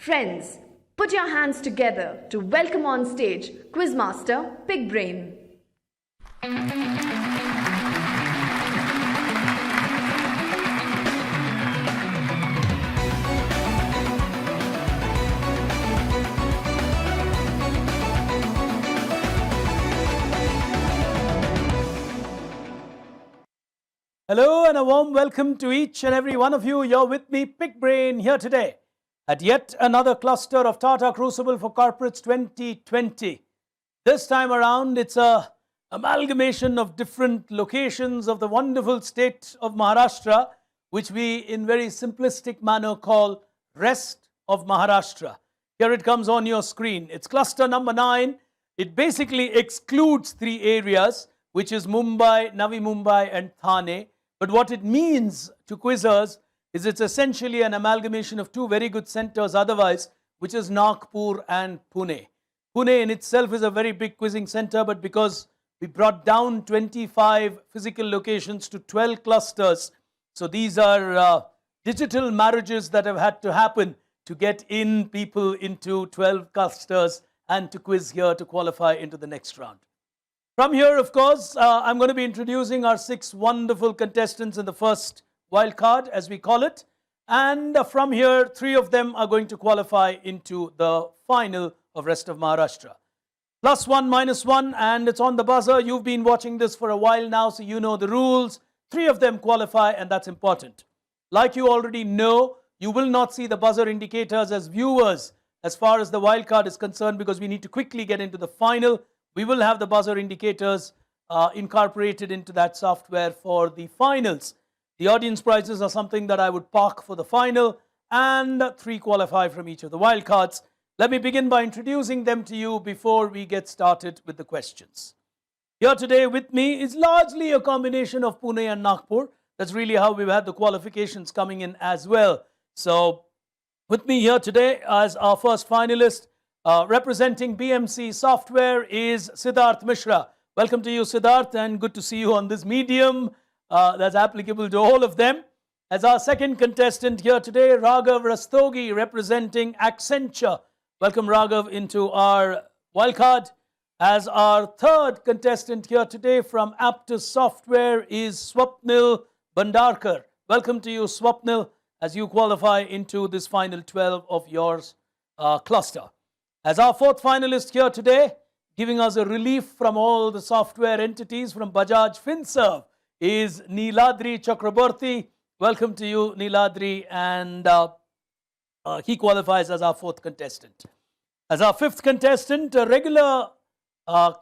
Friends, put your hands together to welcome on stage Quizmaster Pig Brain. Hello and a warm welcome to each and every one of you. You're with me, Pig Brain, here today at yet another cluster of Tata Crucible for Corporates 2020. This time around, it's a amalgamation of different locations of the wonderful state of Maharashtra, which we in very simplistic manner call Rest of Maharashtra. Here it comes on your screen. It's cluster number 9. It basically excludes 3 areas, which is Mumbai, Navi Mumbai and Thane. But what it means to quizzers is it's essentially an amalgamation of 2 very good centers otherwise, which is Nagpur and Pune. Pune in itself is a very big quizzing center, but because we brought down 25 physical locations to 12 clusters, so these are digital marriages that have had to happen to get in people into 12 clusters and to quiz here to qualify into the next round. From here, of course, I'm going to be introducing our 6 wonderful contestants in the first wildcard, as we call it. And from here, 3 of them are going to qualify into the final of Rest of Maharashtra. +1, -1, and it's on the buzzer. You've been watching this for a while now, so you know the rules. 3 of them qualify, and that's important. Like you already know, you will not see the buzzer indicators as viewers as far as the wildcard is concerned, because we need to quickly get into the final. We will have the buzzer indicators incorporated into that software for the finals. The audience prizes are something that I would park for the final, and 3 qualify from each of the wildcards. Let me begin by introducing them to you before we get started with the questions. Here today with me is largely a combination of Pune and Nagpur. That's really how we've had the qualifications coming in as well. So with me here today as our first finalist, representing BMC Software, is Siddharth Mishra. Welcome to you, Siddharth, and good to see you on this medium that's applicable to all of them. As our second contestant here today, Raghav Rastogi, representing Accenture. Welcome, Raghav, into our wildcard. As our third contestant here today from Aptus Software is Swapnil Bandarkar. Welcome to you, Swapnil, as you qualify into this final 12 of yours cluster. As our fourth finalist here today, giving us a relief from all the software entities from Bajaj FinServ, is Niladri Chakraborty. Welcome to you, Niladri, and he qualifies as our fourth contestant. As our fifth contestant, a regular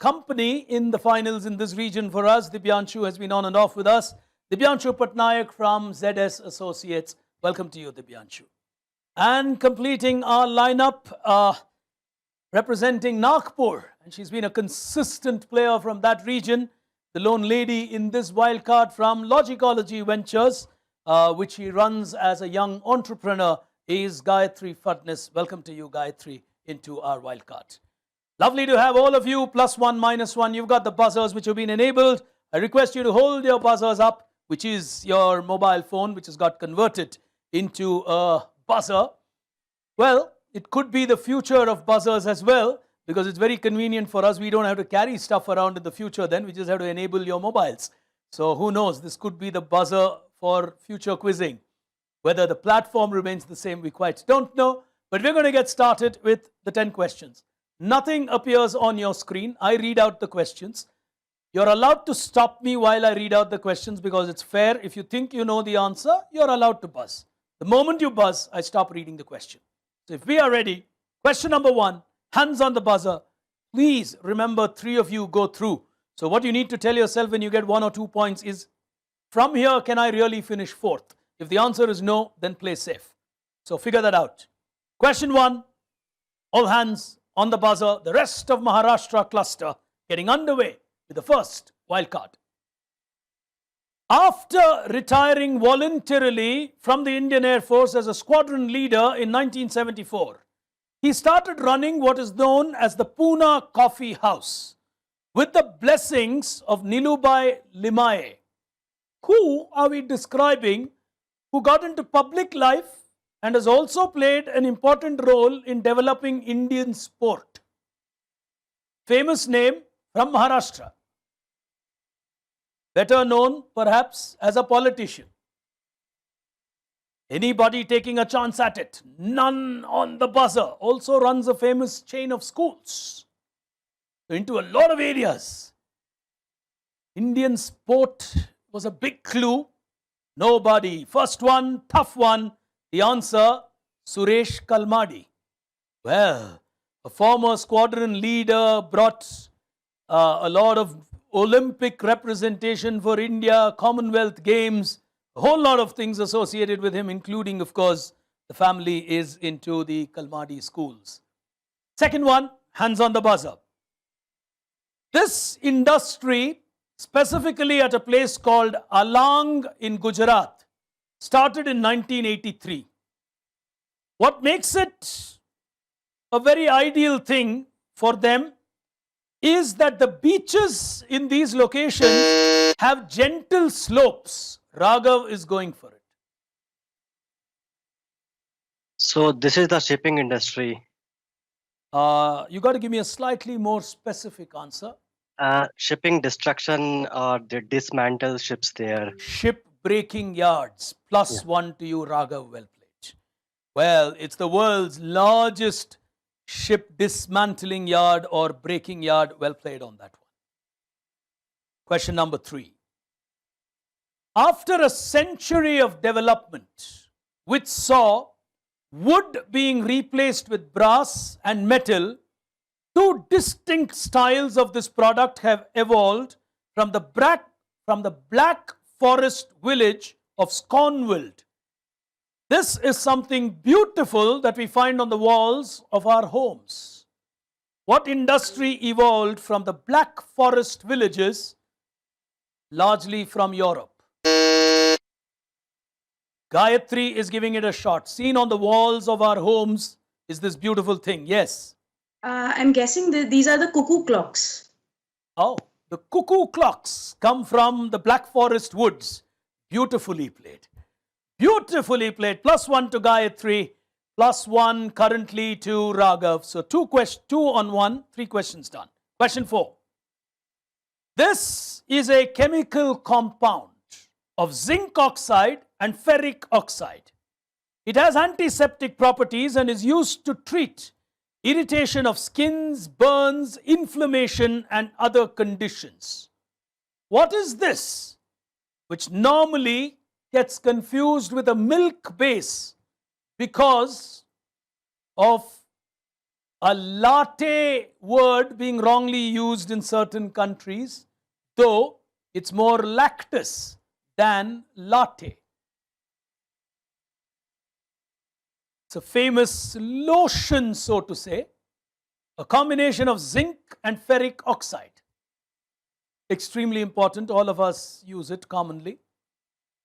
company in the finals in this region for us, Dibyanshu has been on and off with us. Dibyanshu Patnaik from ZS Associates. Welcome to you, Dibyanshu. And completing our lineup, representing Nagpur, and she's been a consistent player from that region, the lone lady in this wildcard from Logicology Ventures, which she runs as a young entrepreneur, is Gayatri Fadnis. Welcome to you, Gayatri, into our wildcard. Lovely to have all of you. +1, -1. You've got the buzzers which have been enabled. I request you to hold your buzzers up, which is your mobile phone, which has got converted into a buzzer. Well, it could be the future of buzzers as well, because it's very convenient for us. We don't have to carry stuff around in the future then. We just have to enable your mobiles. So who knows, this could be the buzzer for future quizzing. Whether the platform remains the same, we quite don't know. But we're going to get started with the 10 questions. Nothing appears on your screen. I read out the questions. You're allowed to stop me while I read out the questions, because it's fair. If you think you know the answer, you're allowed to buzz. The moment you buzz, I stop reading the question. So if we are ready, question number 1, hands on the buzzer. Please remember, 3 of you go through. So what you need to tell yourself when you get 1 or 2 points is, from here, can I really finish 4th? If the answer is no, then play safe. So figure that out. Question 1, all hands on the buzzer. The Rest of Maharashtra cluster getting underway with the first wildcard. After retiring voluntarily from the Indian Air Force as a squadron leader in 1974, he started running what is known as the Pune Coffee House with the blessings of Nilubai Limaye. Who are we describing who got into public life and has also played an important role in developing Indian sport. Famous name from Maharashtra. Better known perhaps as a politician. Anybody taking a chance at it? None on the buzzer. Also runs a famous chain of schools into a lot of areas. Indian sport was a big clue. Nobody. First one, tough one. The answer, Suresh Kalmadi. Well, a former squadron leader, brought a lot of Olympic representation for India, Commonwealth Games, a whole lot of things associated with him, including, of course, the family is into the Kalmadi schools. Second one, hands on the buzzer. This industry, specifically at a place called Alang in Gujarat, started in 1983. What makes it a very ideal thing for them is that the beaches in these locations have gentle slopes. Raghav is going for it. So this is the shipping industry. You got to give me a slightly more specific answer. Shipping destruction, they dismantle ships there. Ship breaking yards. Plus one to you, Raghav. Well played. Well, it's the world's largest ship dismantling yard or breaking yard. Well played on that one. Question number 3. After a century of development, which saw wood being replaced with brass and metal, 2 distinct styles of this product have evolved from the Black Forest village of Sconfield. This is something beautiful that we find on the walls of our homes. What industry evolved from the Black Forest villages, largely from Europe? Gayatri is giving it a shot. Seen on the walls of our homes is this beautiful thing. Yes. I'm guessing that these are the cuckoo clocks. Oh, the cuckoo clocks come from the Black Forest woods. Beautifully played. Beautifully played. Plus one to Gayatri. Plus one currently to Raghav. So 2 on 1. 3 questions done. Question 4. This is a chemical compound of zinc oxide and ferric oxide. It has antiseptic properties and is used to treat irritation of skins, burns, inflammation and other conditions. What is this, which normally gets confused with a milk base because of a latte word being wrongly used in certain countries, though it's more lactose than latte? It's a famous lotion, so to say, a combination of zinc and ferric oxide. Extremely important. All of us use it commonly.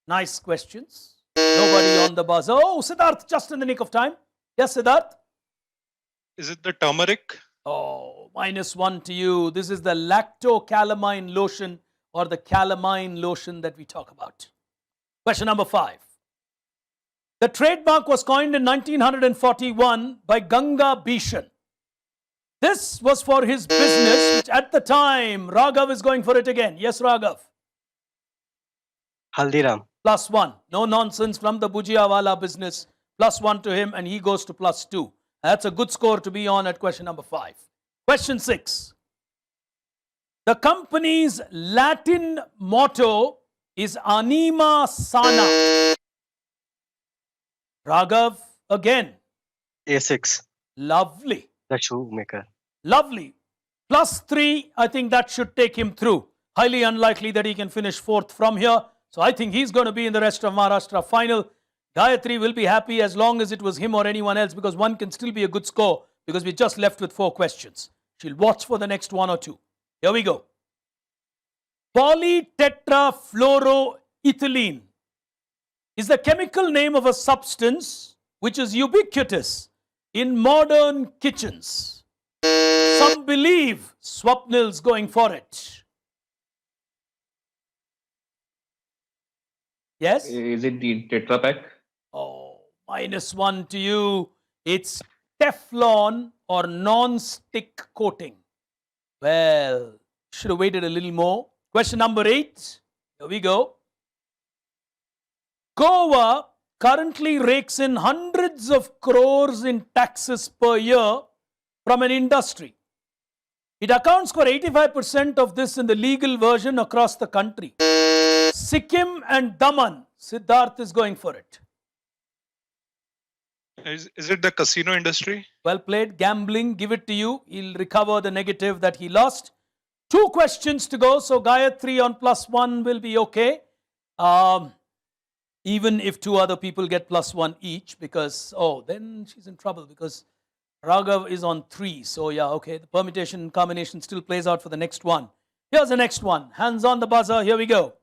Nice questions. Nobody on the buzzer. Oh, Siddharth, just in the nick of time. Yes, Siddharth? Is it the turmeric? Oh, -1 to you. This is the lactocalamine lotion or the calamine lotion that we talk about. Question number 5. The trademark was coined in 1941 by Ganga Bhushan. This was for his business, which at the time, Raghav is going for it again. Yes, Raghav. Haldiram. Plus one. No nonsense from the Bhujiawala business. Plus one to him and he goes to +2. That's a good score to be on at question number 5. Question 6. The company's Latin motto is Anima Sana. Raghav again. A6. Lovely. The shoemaker. Lovely. +3, I think that should take him through. Highly unlikely that he can finish 4th from here. So I think he's going to be in the Rest of Maharashtra final. Gayatri will be happy as long as it was him or anyone else, because one can still be a good score because we just left with 4 questions. She'll watch for the next 1 or 2. Here we go. Polytetrafluoroethylene is the chemical name of a substance which is ubiquitous in modern kitchens. Some believe Swapnil's going for it. Yes? Is it the Tetra Pak? Oh, -1 to you. It's Teflon or non-stick coating. Well, should have waited a little more. Question number 8. Here we go. Goa currently rakes in hundreds of crores in taxes per year from an industry. It accounts for 85% of this in the legal version across the country. Sikkim and Daman. Siddharth is going for it. Is it the casino industry? Well played. Gambling. Give it to you. He'll recover the negative that he lost. 2 questions to go. So Gayatri on +1 will be okay. Even if 2 other people get +1 each, because, then she's in trouble because Raghav is on 3. So yeah, okay. The permutation and combination still plays out for the next one. Here's the next one. Hands on the buzzer. Here we go.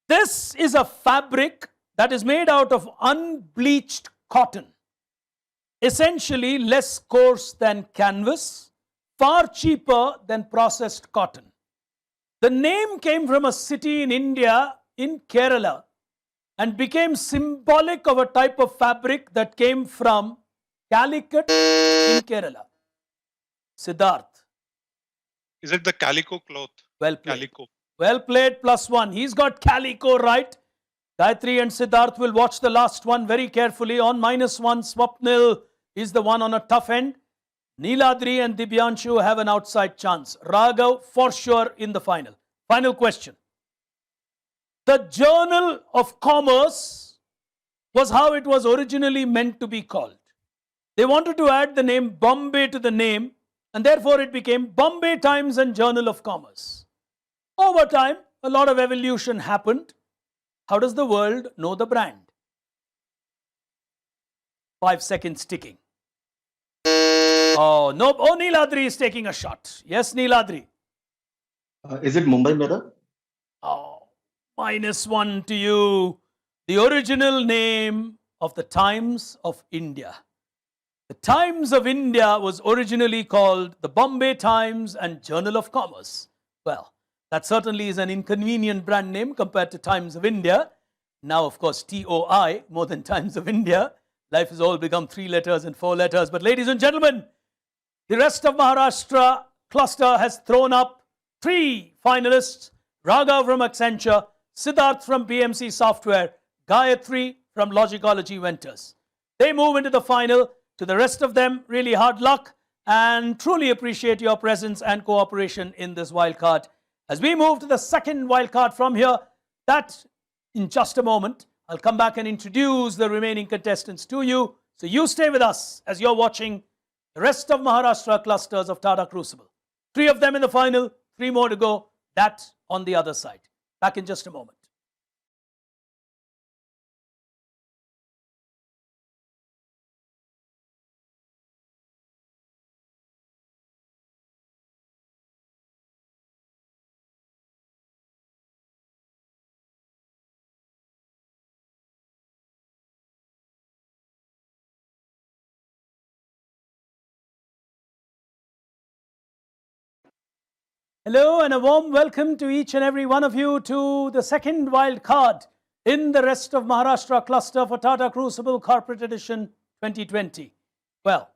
This is a fabric that is made out of unbleached cotton. Essentially less coarse than canvas, far cheaper than processed cotton. The name came from a city in India, in Kerala, and became symbolic of a type of fabric that came from Calicut in Kerala. Siddharth. Is it the calico cloth? Well played. Calico. Well played, +1. He's got calico right. Gayatri and Siddharth will watch the last one very carefully. On -1, Swapnil is the one on a tough end. Neeladri and Dibyanshu have an outside chance. Raghav for sure in the final. Final question. The Journal of Commerce was how it was originally meant to be called. They wanted to add the name Bombay to the name, and therefore it became Bombay Times and Journal of Commerce. Over time, a lot of evolution happened. How does the world know the brand? 5 seconds ticking. Oh, no. Oh, Neeladri is taking a shot. Yes, Neeladri. Is it Mumbai Mirror? Oh, -1 to you. The original name of the Times of India. The Times of India was originally called the Bombay Times and Journal of Commerce. Well, that certainly is an inconvenient brand name compared to Times of India. Now, of course, TOI, more than Times of India. Life has all become 3 letters and 4 letters. But ladies and gentlemen, the Rest of Maharashtra cluster has thrown up 3 finalists. Raghav from Accenture, Siddharth from BMC Software, Gayatri from Logicology Ventures. They move into the final. To the rest of them, really hard luck, and truly appreciate your presence and cooperation in this wildcard. As we move to the second wildcard from here, that in just a moment, I'll come back and introduce the remaining contestants to you. So you stay with us as you're watching the Rest of Maharashtra clusters of Tata Crucible. 3 of them in the final, 3 more to go. That on the other side. Back in just a moment. Hello and a warm welcome to each and every one of you to the second wild card in the Rest of Maharashtra cluster for Tata Crucible Corporate Edition 2020. Well,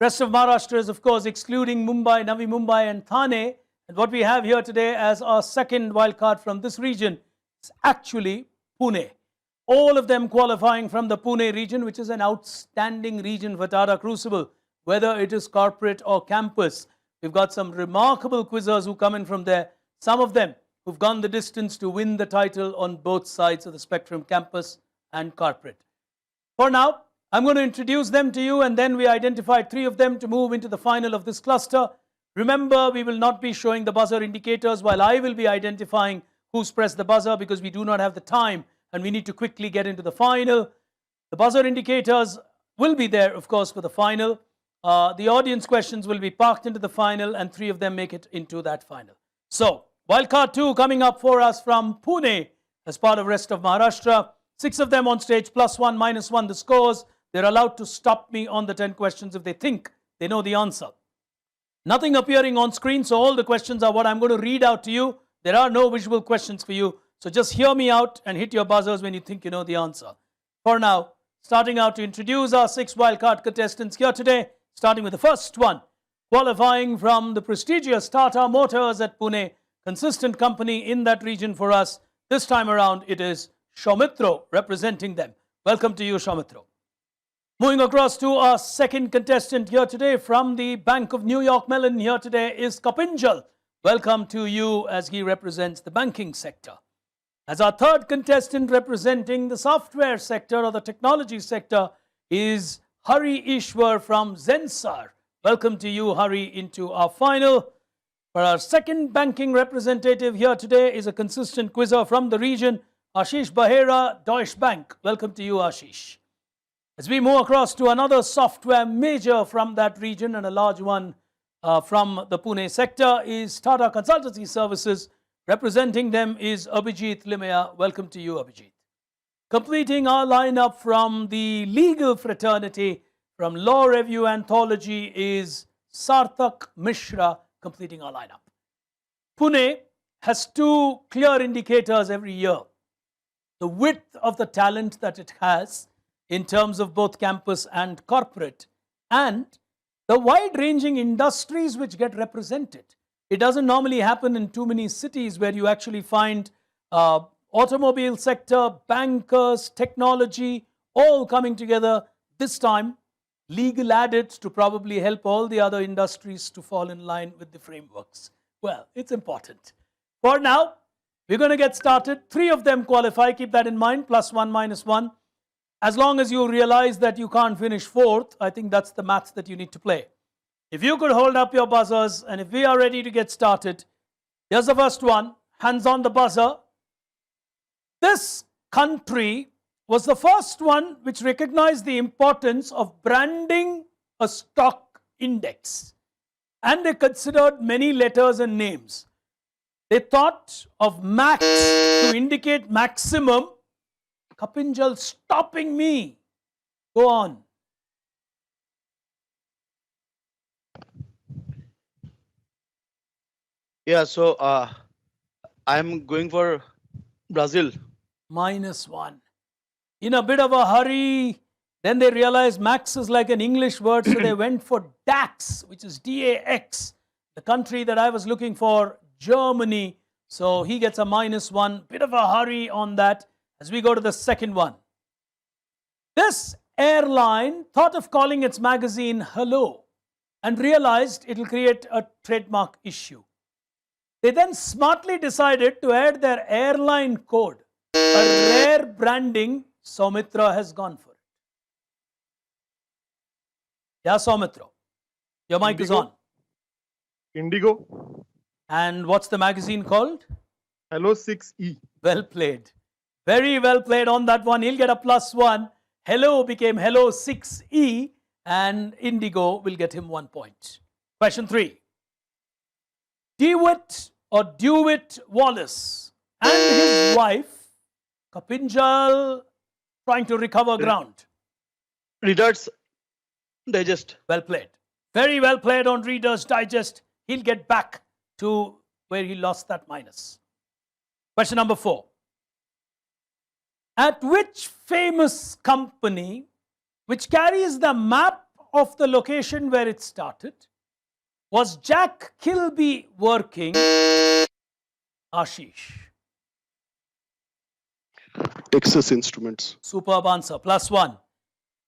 Rest of Maharashtra is of course excluding Mumbai, Navi Mumbai and Thane. And what we have here today as our second wild card from this region is actually Pune. All of them qualifying from the Pune region, which is an outstanding region for Tata Crucible, whether it is corporate or campus. We've got some remarkable quizzers who come in from there. Some of them who've gone the distance to win the title on both sides of the spectrum, campus and corporate. For now, I'm going to introduce them to you, and then we identified 3 of them to move into the final of this cluster. Remember, we will not be showing the buzzer indicators while I will be identifying who's pressed the buzzer, because we do not have the time and we need to quickly get into the final. The buzzer indicators will be there, of course, for the final. The audience questions will be parked into the final, and 3 of them make it into that final. So, wildcard 2 coming up for us from Pune as part of Rest of Maharashtra. 6 of them on stage, +1, -1 the scores. They're allowed to stop me on the 10 questions if they think they know the answer. Nothing appearing on screen, so all the questions are what I'm going to read out to you. There are no visual questions for you, so just hear me out and hit your buzzers when you think you know the answer. For now, starting out to introduce our 6 wildcard contestants here today, starting with the first one, qualifying from the prestigious Tata Motors at Pune, consistent company in that region for us. This time around, it is Shaumitro representing them. Welcome to you, Shaumitro. Moving across to our second contestant here today from the Bank of New York Mellon here today is Kapinjal. Welcome to you as he represents the banking sector. As our third contestant representing the software sector or the technology sector is Hari Ishwar from Zensar. Welcome to you, Hari, into our final. For our second banking representative here today is a consistent quizzer from the region, Ashish Bahera, Deutsche Bank. Welcome to you, Ashish. As we move across to another software major from that region and a large one from the Pune sector is Tata Consultancy Services. Representing them is Abhijit Limaya. Welcome to you, Abhijit. Completing our lineup from the legal fraternity from Law Review Anthology is Sarthak Mishra, completing our lineup. Pune has 2 clear indicators every year. The width of the talent that it has in terms of both campus and corporate, and the wide-ranging industries which get represented. It doesn't normally happen in too many cities where you actually find automobile sector, bankers, technology, all coming together. This time, legal added to probably help all the other industries to fall in line with the frameworks. Well, it's important. For now, we're going to get started. 3 of them qualify. Keep that in mind. +1, -1. As long as you realize that you can't finish 4th, I think that's the maths that you need to play. If you could hold up your buzzers, and if we are ready to get started, here's the first one. Hands on the buzzer. This country was the first one which recognized the importance of branding a stock index. And they considered many letters and names. They thought of max to indicate maximum. Kapinjal stopping me. Go on. Yeah, so I'm going for Brazil. -1. In a bit of a hurry, then they realized max is like an English word, so they went for DAX, which is DAX, the country that I was looking for, Germany. So he gets a -1. Bit of a hurry on that as we go to the second one. This airline thought of calling its magazine Hello and realized it will create a trademark issue. They then smartly decided to add their airline code, a rare branding. Soumitra has gone for it. Yeah, Soumitra, your mic is on. Indigo. And what's the magazine called? Hello 6E. Well played. Very well played on that one. He'll get a +1. Hello became Hello 6E, and Indigo will get him 1 point. Question 3. DeWitt Wallace and his wife, Kapinjal, trying to recover ground. Reader's Digest. Well played. Very well played on Reader's Digest. He'll get back to where he lost that minus. Question number 4. At which famous company, which carries the map of the location where it started, was Jack Kilby working? Ashish. Texas Instruments. Superb answer. +1.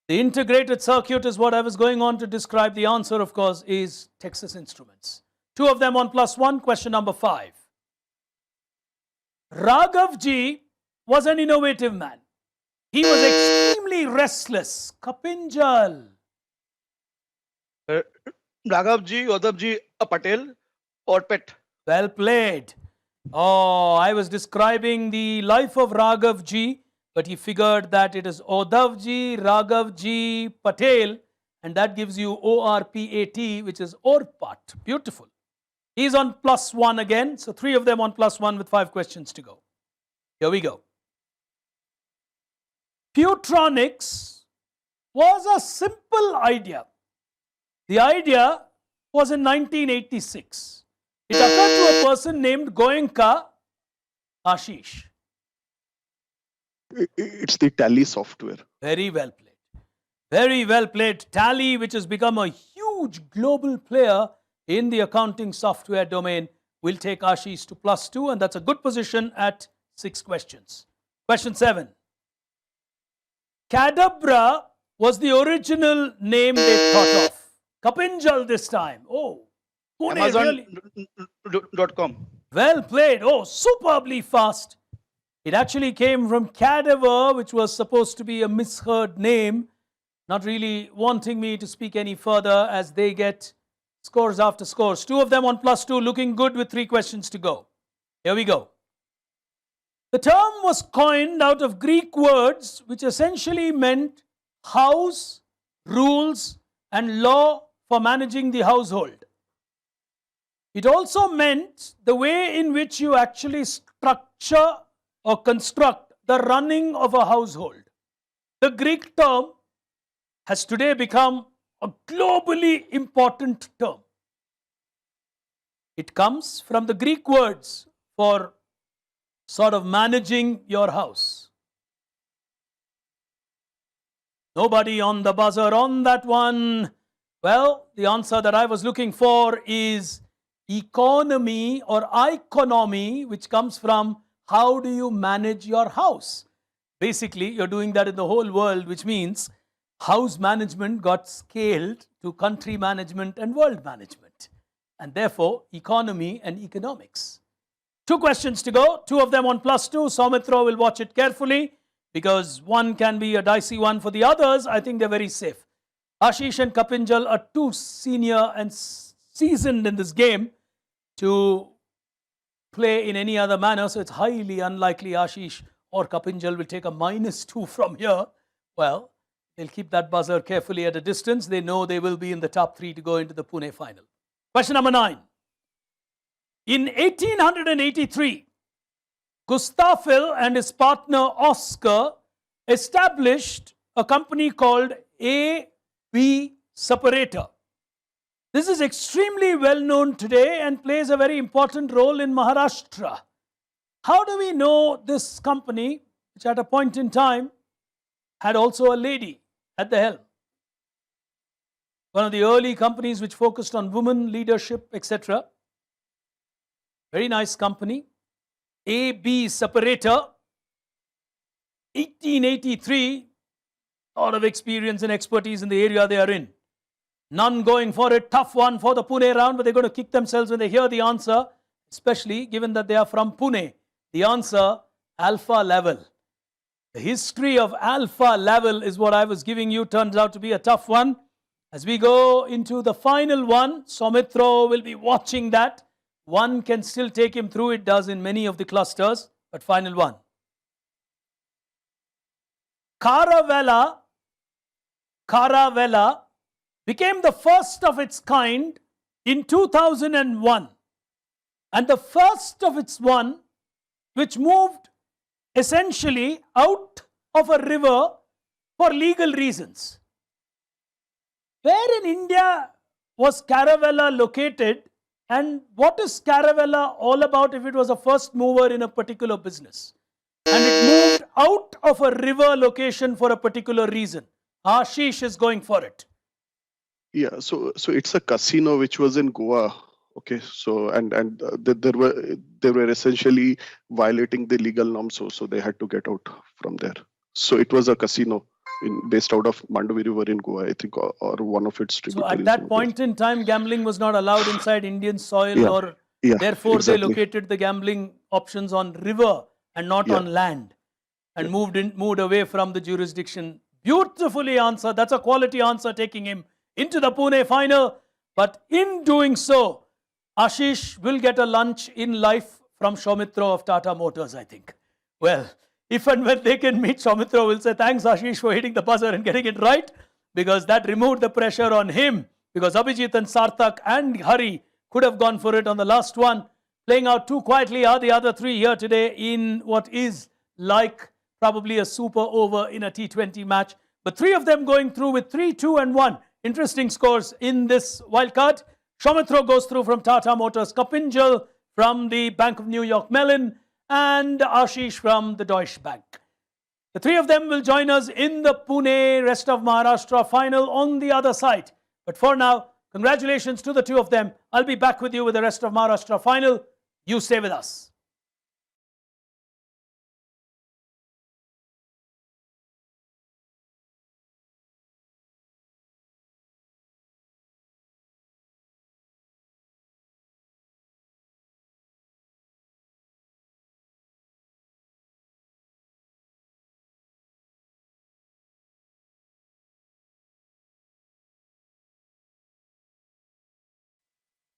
The integrated circuit is what I was going on to describe. The answer, of course, is Texas Instruments. 2 of them on +1. Question number 5. Raghavji was an innovative man. He was extremely restless. Kapinjal. Raghavji, Odhavji, Patel, or Pet. Well played. Oh, I was describing the life of Raghavji, but he figured that it is Odhavji, Raghavji, Patel, and that gives you ORPAT, which is Orpat. Beautiful. He's on +1 again, so 3 of them on +1 with 5 questions to go. Here we go. Pewtronics was a simple idea. The idea was in 1986. It occurred to a person named Goenka. Ashish. It's the Tally software. Very well played. Very well played. Tally, which has become a huge global player in the accounting software domain, will take Ashish to +2, and that's a good position at 6 questions. Question 7. Cadabra was the original name they thought of. Kapinjal this time. Oh, Pune really. Amazon.com. Well played. Oh, superbly fast. It actually came from cadaver, which was supposed to be a misheard name. Not really wanting me to speak any further as they get scores after scores. 2 of them on +2, looking good with 3 questions to go. Here we go. The term was coined out of Greek words which essentially meant house, rules, and law for managing the household. It also meant the way in which you actually structure or construct the running of a household. The Greek term has today become a globally important term. It comes from the Greek words for sort of managing your house. Nobody on the buzzer on that one. Well, the answer that I was looking for is economy or economy, which comes from how do you manage your house. Basically, you're doing that in the whole world, which means house management got scaled to country management and world management, and therefore economy and economics. 2 questions to go, 2 of them on +2. Soumitra will watch it carefully because one can be a dicey one for the others. I think they're very safe. Ashish and Kapinjal are too senior and seasoned in this game to play in any other manner, so it's highly unlikely Ashish or Kapinjal will take a -2 from here. Well, they'll keep that buzzer carefully at a distance. They know they will be in the top 3 to go into the Pune final. Question number 9. In 1883, Gustafel and his partner Oscar established a company called A.B. Separator. This is extremely well known today and plays a very important role in Maharashtra. How do we know this company, which at a point in time had also a lady at the helm? One of the early companies which focused on women leadership, etc. Very nice company. A.B. Separator. 1883. A lot of experience and expertise in the area they are in. None going for it. Tough one for the Pune round, but they're going to kick themselves when they hear the answer, especially given that they are from Pune. The answer, alpha level. The history of alpha level is what I was giving you. Turns out to be a tough one. As we go into the final one, Soumitra will be watching that. One can still take him through. It does in many of the clusters, but final one. Caravella became the first of its kind in 2001, and the first of its one which moved essentially out of a river for legal reasons. Where in India was Caravella located, and what is Caravella all about if it was a first mover in a particular business? And it moved out of a river location for a particular reason. Ashish is going for it. Yeah, so it's a casino which was in Goa. Okay, so they were essentially violating the legal norms, so they had to get out from there. So it was a casino based out of Mandovi River in Goa, I think, or one of its tributaries. So at that point in time, gambling was not allowed inside Indian soil, therefore exactly. They located the gambling options on river and not on land, and moved away from the jurisdiction. Beautifully answered. That's a quality answer, taking him into the Pune final. But in doing so, Ashish will get a lunch in life from Soumitra of Tata Motors, I think. Well, if and when they can meet, Soumitra will say, thanks Ashish for hitting the buzzer and getting it right, because that removed the pressure on him, because Abhijit and Sarthak and Hari could have gone for it on the last one. Playing out too quietly are the other 3 here today in what is like probably a super over in a T20 match. But 3 of them going through with 3, 2 and 1. Interesting scores in this wildcard. Soumitra goes through from Tata Motors, Kapinjal from the Bank of New York Mellon, and Ashish from the Deutsche Bank. The three of them will join us in the Pune Rest of Maharashtra final on the other side. But for now, congratulations to the two of them. I'll be back with you with the Rest of Maharashtra final. You stay with us.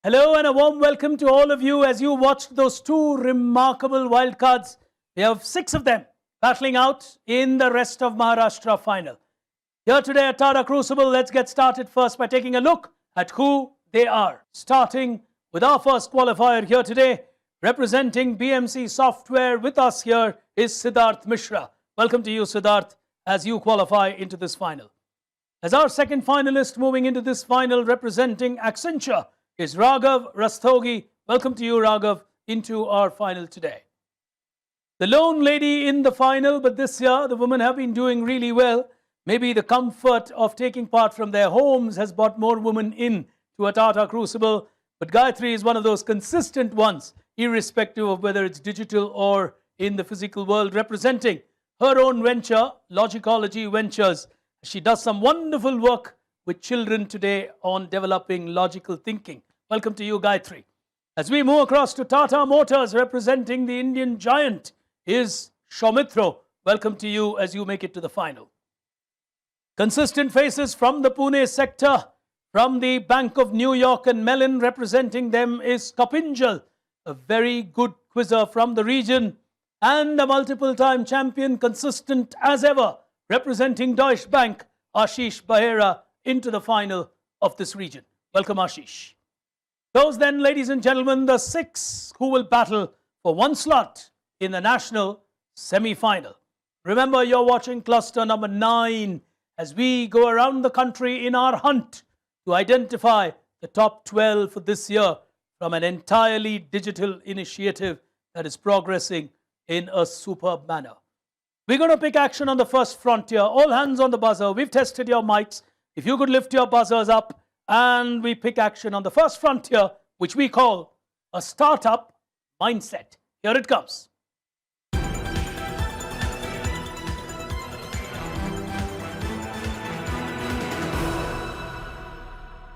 Hello and a warm welcome to all of you as you watched those two remarkable wildcards. We have 6 of them battling out in the Rest of Maharashtra final. Here today at Tata Crucible, let's get started first by taking a look at who they are. Starting with our first qualifier here today, representing BMC Software with us here is Siddharth Mishra. Welcome to you, Siddharth, as you qualify into this final. As our second finalist moving into this final representing Accenture is Raghav Rastogi. Welcome to you, Raghav, into our final today. The lone lady in the final, but this year the women have been doing really well. Maybe the comfort of taking part from their homes has brought more women in to a Tata Crucible, but Gayatri is one of those consistent ones, irrespective of whether it's digital or in the physical world, representing her own venture, Logicology Ventures. She does some wonderful work with children today on developing logical thinking. Welcome to you, Gayatri. As we move across to Tata Motors, representing the Indian giant is Shaumitro. Welcome to you as you make it to the final. Consistent faces from the Pune sector, from the Bank of New York and Mellon, representing them is Kapinjal, a very good quizzer from the region, and a multiple-time champion, consistent as ever, representing Deutsche Bank, Ashish Bahera, into the final of this region. Welcome, Ashish. Those then, ladies and gentlemen, the 6 who will battle for one slot in the national semi-final. Remember, you're watching cluster number 9 as we go around the country in our hunt to identify the top 12 for this year from an entirely digital initiative that is progressing in a superb manner. We're going to pick action on the first frontier. All hands on the buzzer. We've tested your mics. If you could lift your buzzers up, and we pick action on the first frontier, which we call a startup mindset. Here it comes.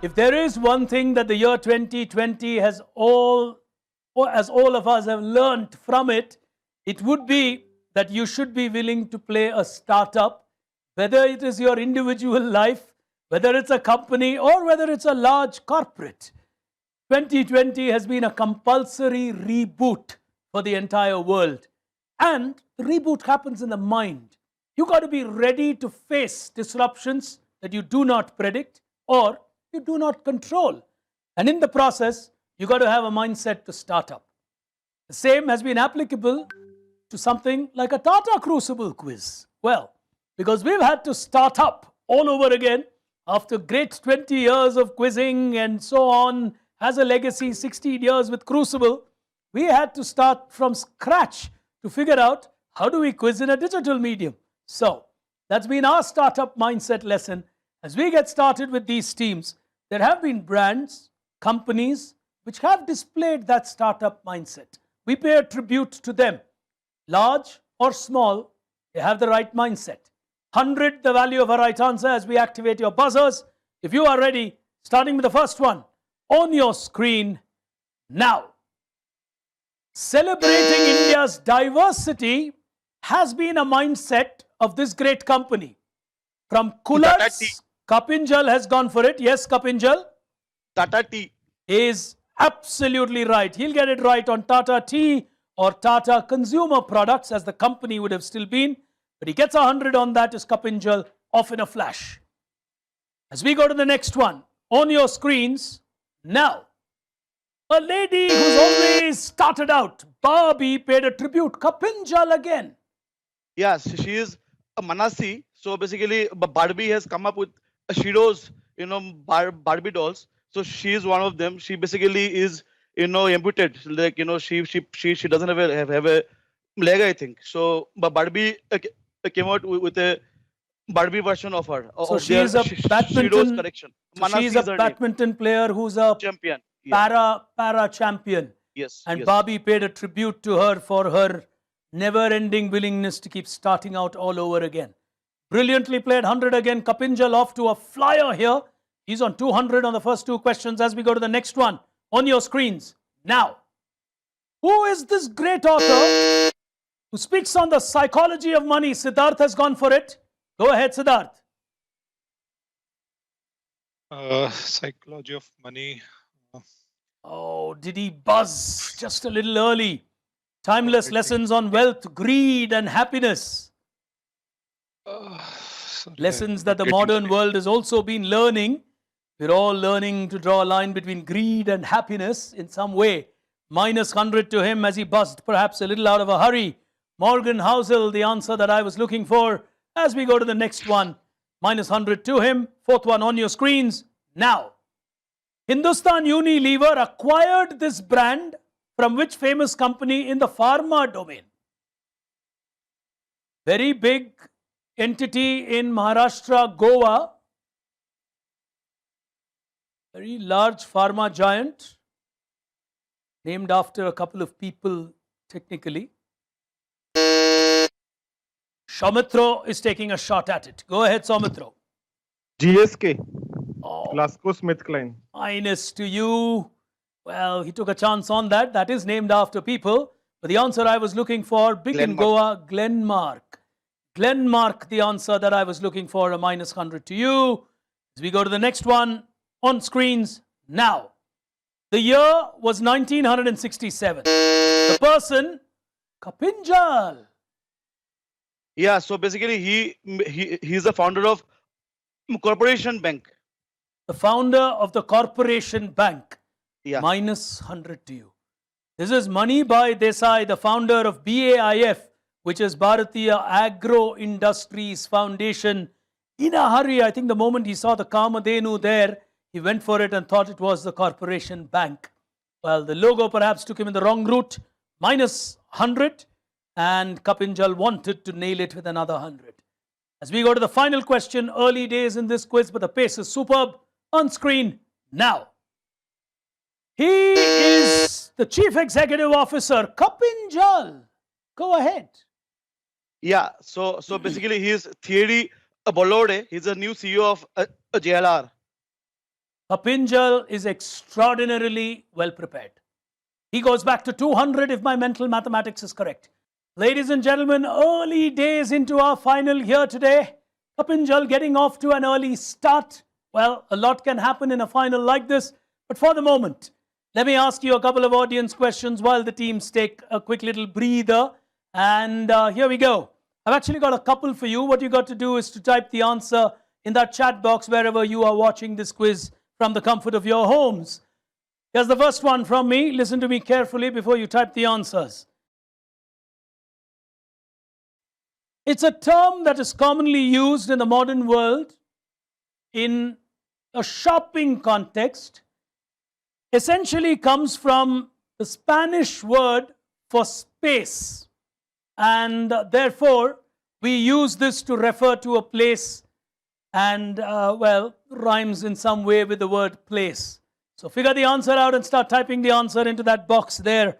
If there is one thing that the year 2020 has all of us have learned from it, it would be that you should be willing to play a startup, whether it is your individual life, whether it's a company or whether it's a large corporate. 2020 has been a compulsory reboot for the entire world. And the reboot happens in the mind. You got to be ready to face disruptions that you do not predict or you do not control. And in the process, you got to have a mindset to start up. The same has been applicable to something like a Tata Crucible quiz. Well, because we've had to start up all over again after great 20 years of quizzing and so on, has a legacy 16 years with Crucible, we had to start from scratch to figure out how do we quiz in a digital medium. So that's been our startup mindset lesson. As we get started with these teams, there have been brands, companies, which have displayed that startup mindset. We pay a tribute to them. Large or small, they have the right mindset. 100, the value of a right answer as we activate your buzzers. If you are ready, starting with the first one, on your screen now. Celebrating India's diversity has been a mindset of this great company. From Coolers, Kapinjal has gone for it. Yes, Kapinjal? Tata Tea. Is absolutely right. He'll get it right on Tata Tea or Tata Consumer Products, as the company would have still been. But he gets 100 on that is Kapinjal, off in a flash. As we go to the next one, on your screens now. A lady who's always started out, Barbie, paid a tribute. Kapinjal again. Yes, she is a Manasi. So basically, Barbie has come up with Shiro's, Barbie dolls. So she is one of them. She basically is, amputated. Like, she doesn't have a leg, I think. So Barbie came out with a Barbie version of her. So of she their is a Shiro's badminton. correction. So Manasi she is a her name. badminton player who's a Champion. Yeah. para champion. Yes. And yes. Barbie paid a tribute to her for her never-ending willingness to keep starting out all over again. Brilliantly played 100 again. Kapinjal off to a flyer here. He's on 200 on the first two questions. As we go to the next one on your screens now. Who is this great author who speaks on the psychology of money? Siddharth has gone for it. Go ahead, Siddharth. Psychology of money. Oh, did he buzz just a little early? Timeless lessons on wealth, greed, and happiness. Sorry, Lessons I'm that the not getting modern the- world has also been learning. We're all learning to draw a line between greed and happiness in some way. Minus 100 to him as he buzzed, perhaps a little out of a hurry. Morgan Housel, the answer that I was looking for. As we go to the next one, minus 100 to him. Fourth one on your screens now. Hindustan Unilever acquired this brand from which famous company in the pharma domain? Very big entity in Maharashtra, Goa. Very large pharma giant, named after a couple of people technically. Saumitro is taking a shot at it. Go ahead, Saumitro. GSK, Oh, GlaxoSmithKline. minus to you. Well, he took a chance on that. That is named after people. But the answer I was looking for, big in Glenmark. Goa, Glenmark. Glenmark, the answer that I was looking for, a minus 100 to you. As we go to the next one on screens now. The year was 1967. The person, Kapinjal. Yeah. So basically, he's the founder of Corporation Bank. The founder of the Corporation Bank. Yeah. Minus 100 to you. This is Mani Bhai Desai, the founder of BAIF, which is Bharatiya Agro Industries Foundation. In a hurry, I think the moment he saw the Kamadhenu there, he went for it and thought it was the Corporation Bank. Well, the logo perhaps took him in the wrong route. Minus 100. And Kapinjal wanted to nail it with another 100. As we go to the final question, early days in this quiz, but the pace is superb. On screen now. He is the Chief Executive Officer, Kapinjal. Go ahead. Yeah. So basically, he's Thierry Bolloré. He's a new CEO of JLR. Kapinjal is extraordinarily well prepared. He goes back to 200 if my mental mathematics is correct. Ladies and gentlemen, early days into our final here today. Kapinjal getting off to an early start. Well, a lot can happen in a final like this. But for the moment, let me ask you a couple of audience questions while the teams take a quick little breather. And here we go. I've actually got a couple for you. What you got to do is to type the answer in that chat box wherever you are watching this quiz from the comfort of your homes. Here's the first one from me. Listen to me carefully before you type the answers. It's a term that is commonly used in the modern world in a shopping context. Essentially comes from the Spanish word for space. And therefore, we use this to refer to a place and, well, rhymes in some way with the word place. So figure the answer out and start typing the answer into that box there.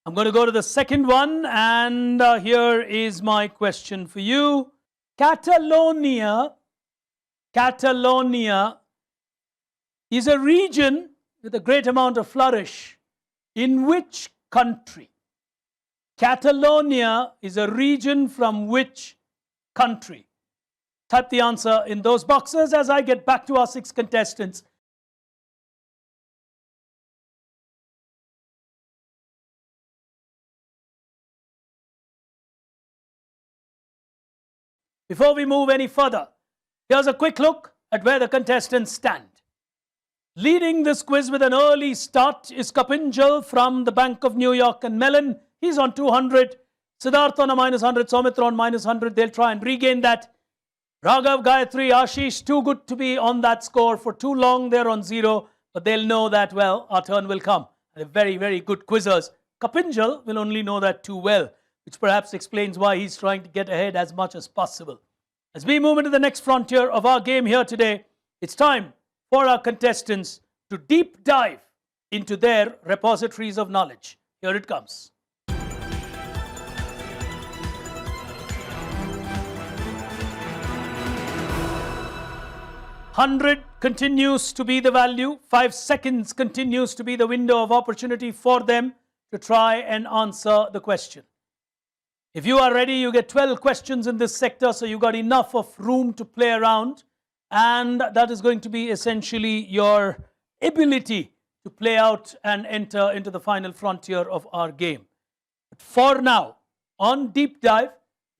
I'm going to go to the second one, and here is my question for you. Catalonia is a region with a great amount of flourish. In which country? Catalonia is a region from which country? Type the answer in those boxes as I get back to our 6 contestants. Before we move any further, here's a quick look at where the contestants stand. Leading this quiz with an early start is Kapinjal from the Bank of New York and Mellon. He's on 200. Siddharth on a minus 100. Saumitro on minus 100. They'll try and regain that. Raghav, Gayatri, Ashish, too good to be on that score. For too long, they're on 0, but they'll know that well. Our turn will come. They're very, very good quizzers. Kapinjal will only know that too well, which perhaps explains why he's trying to get ahead as much as possible. As we move into the next frontier of our game here today, it's time for our contestants to deep dive into their repositories of knowledge. Here it comes. 100 continues to be the value. 5 seconds continues to be the window of opportunity for them to try and answer the question. If you are ready, you get 12 questions in this sector, so you got enough of room to play around. And that is going to be essentially your ability to play out and enter into the final frontier of our game. But for now, on deep dive,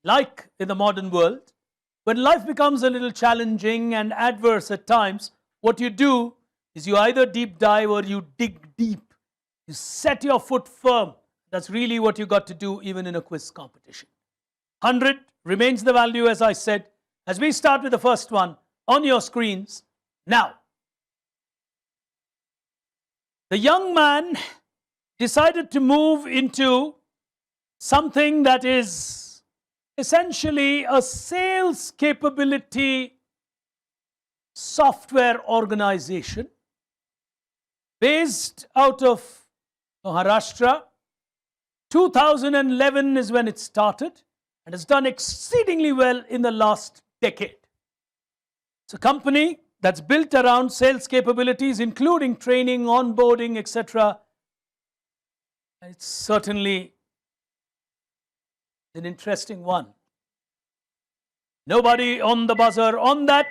like in the modern world, when life becomes a little challenging and adverse at times, what you do is you either deep dive or you dig deep. You set your foot firm. That's really what you got to do even in a quiz competition. 100 remains the value, as I said. As we start with the first one on your screens now. The young man decided to move into something that is essentially a sales capability software organization based out of Maharashtra. 2011 is when it started and has done exceedingly well in the last decade. It's a company that's built around sales capabilities, including training, onboarding, etc. It's certainly an interesting one. Nobody on the buzzer on that.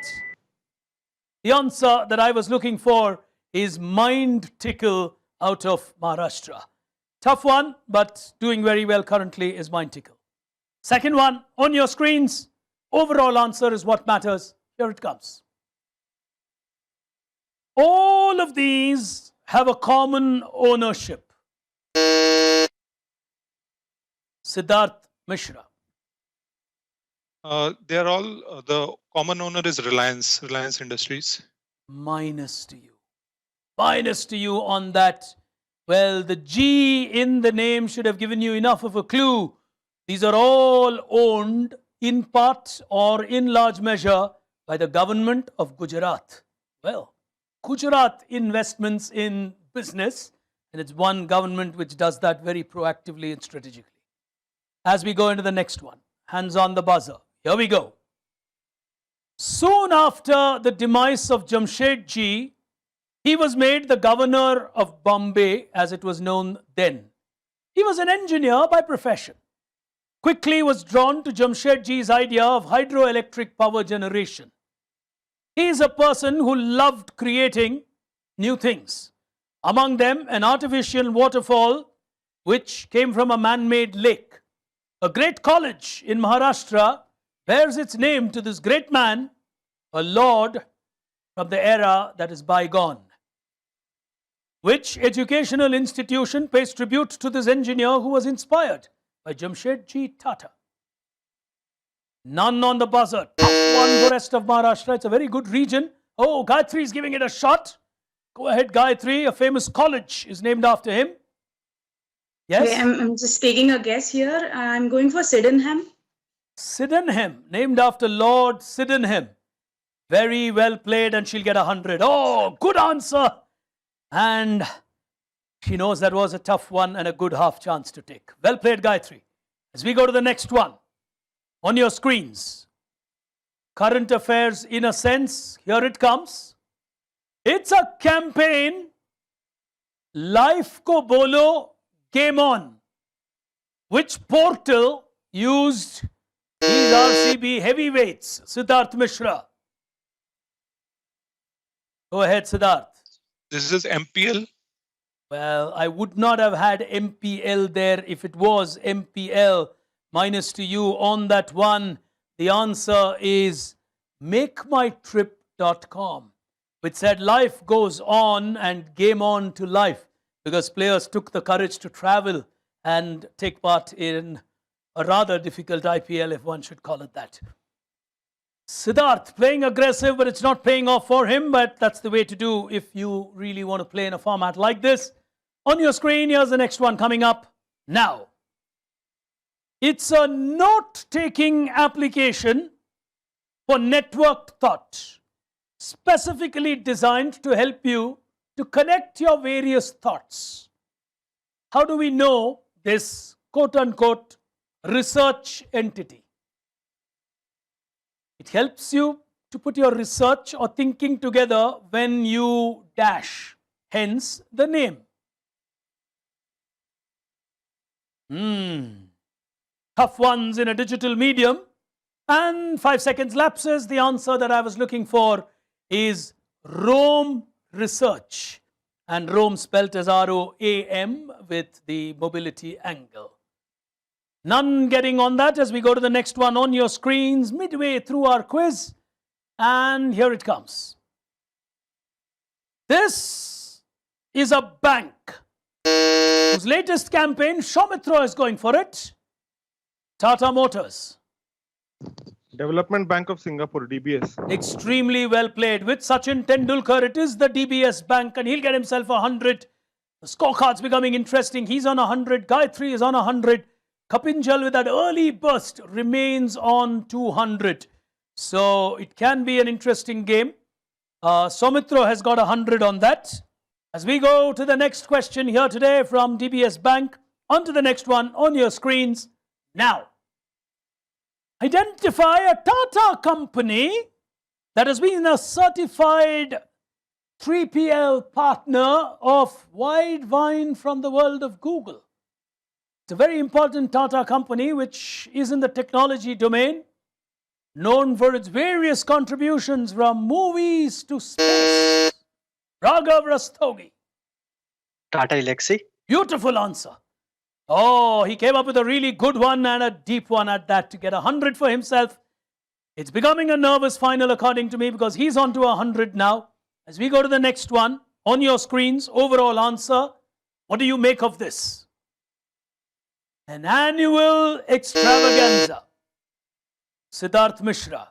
The answer that I was looking for is Mind Tickle out of Maharashtra. Tough one, but doing very well currently is Mind Tickle. Second one on your screens. Overall answer is what matters. Here it comes. All of these have a common ownership. Siddharth Mishra. They're all, the common owner is Reliance Industries. Minus to you. Minus to you on that. Well, the G in the name should have given you enough of a clue. These are all owned in part or in large measure by the government of Gujarat. Well, Gujarat investments in business, and it's one government which does that very proactively and strategically. As we go into the next one, hands on the buzzer. Here we go. Soon after the demise of Jamshedji, he was made the governor of Bombay, as it was known then. He was an engineer by profession. Quickly was drawn to Jamshedji's idea of hydroelectric power generation. He is a person who loved creating new things. Among them, an artificial waterfall which came from a man-made lake. A great college in Maharashtra bears its name to this great man, a lord from the era that is bygone. Which educational institution pays tribute to this engineer who was inspired by Jamshedji Tata? None on the buzzer. Tough one for Rest of Maharashtra. It's a very good region. Oh, Gayatri is giving it a shot. Go ahead, Gayatri. A famous college is named after him. Yes? Okay, I'm just taking a guess here. I'm going for Sydenham. Sydenham, named after Lord Sydenham. Very well played, and she'll get 100. Oh, good answer. And she knows that was a tough one and a good half chance to take. Well played, Gayatri. As we go to the next one, on your screens, current affairs in a sense, here it comes. It's a campaign. Life ko bolo, game on. Which portal used these RCB heavyweights? Siddharth Mishra. Go ahead, Siddharth. This is MPL. Well, I would not have had MPL there if it was MPL. Minus to you on that one. The answer is makemytrip.com, which said life goes on and game on to life, because players took the courage to travel and take part in a rather difficult IPL, if one should call it that. Siddharth playing aggressive, but it's not paying off for him. But that's the way to do if you really want to play in a format like this. On your screen, here's the next one coming up now. It's a note-taking application for networked thought, specifically designed to help you to connect your various thoughts. How do we know this quote-unquote research entity? It helps you to put your research or thinking together when you dash, hence the name. Tough ones in a digital medium. And 5 seconds lapses. The answer that I was looking for is Rome Research. And Rome spelt as R-O-A-M with the mobility angle. None getting on that as we go to the next one on your screens midway through our quiz. And here it comes. This is a bank whose latest campaign, Soumitra is going for it. Tata Motors. Development Bank of Singapore, DBS. Extremely well played. With Sachin Tendulkar, it is the DBS Bank and he'll get himself 100. The scorecard's becoming interesting. He's on 100. Gayatri is on 100. Kapinjal with that early burst remains on 200. So it can be an interesting game. Soumitra has got 100 on that. As we go to the next question here today from DBS Bank, on to the next one on your screens now. Identify a Tata company that has been a certified 3PL partner of Widevine from the world of Google. It's a very important Tata company which is in the technology domain, known for its various contributions from movies to space. Raghav Rastogi. Tata Elxsi. Beautiful answer. Oh, he came up with a really good one and a deep one at that to get 100 for himself. It's becoming a nervous final according to me because he's on to 100 now. As we go to the next one, on your screens, overall answer, what do you make of this? An annual extravaganza. Siddharth Mishra.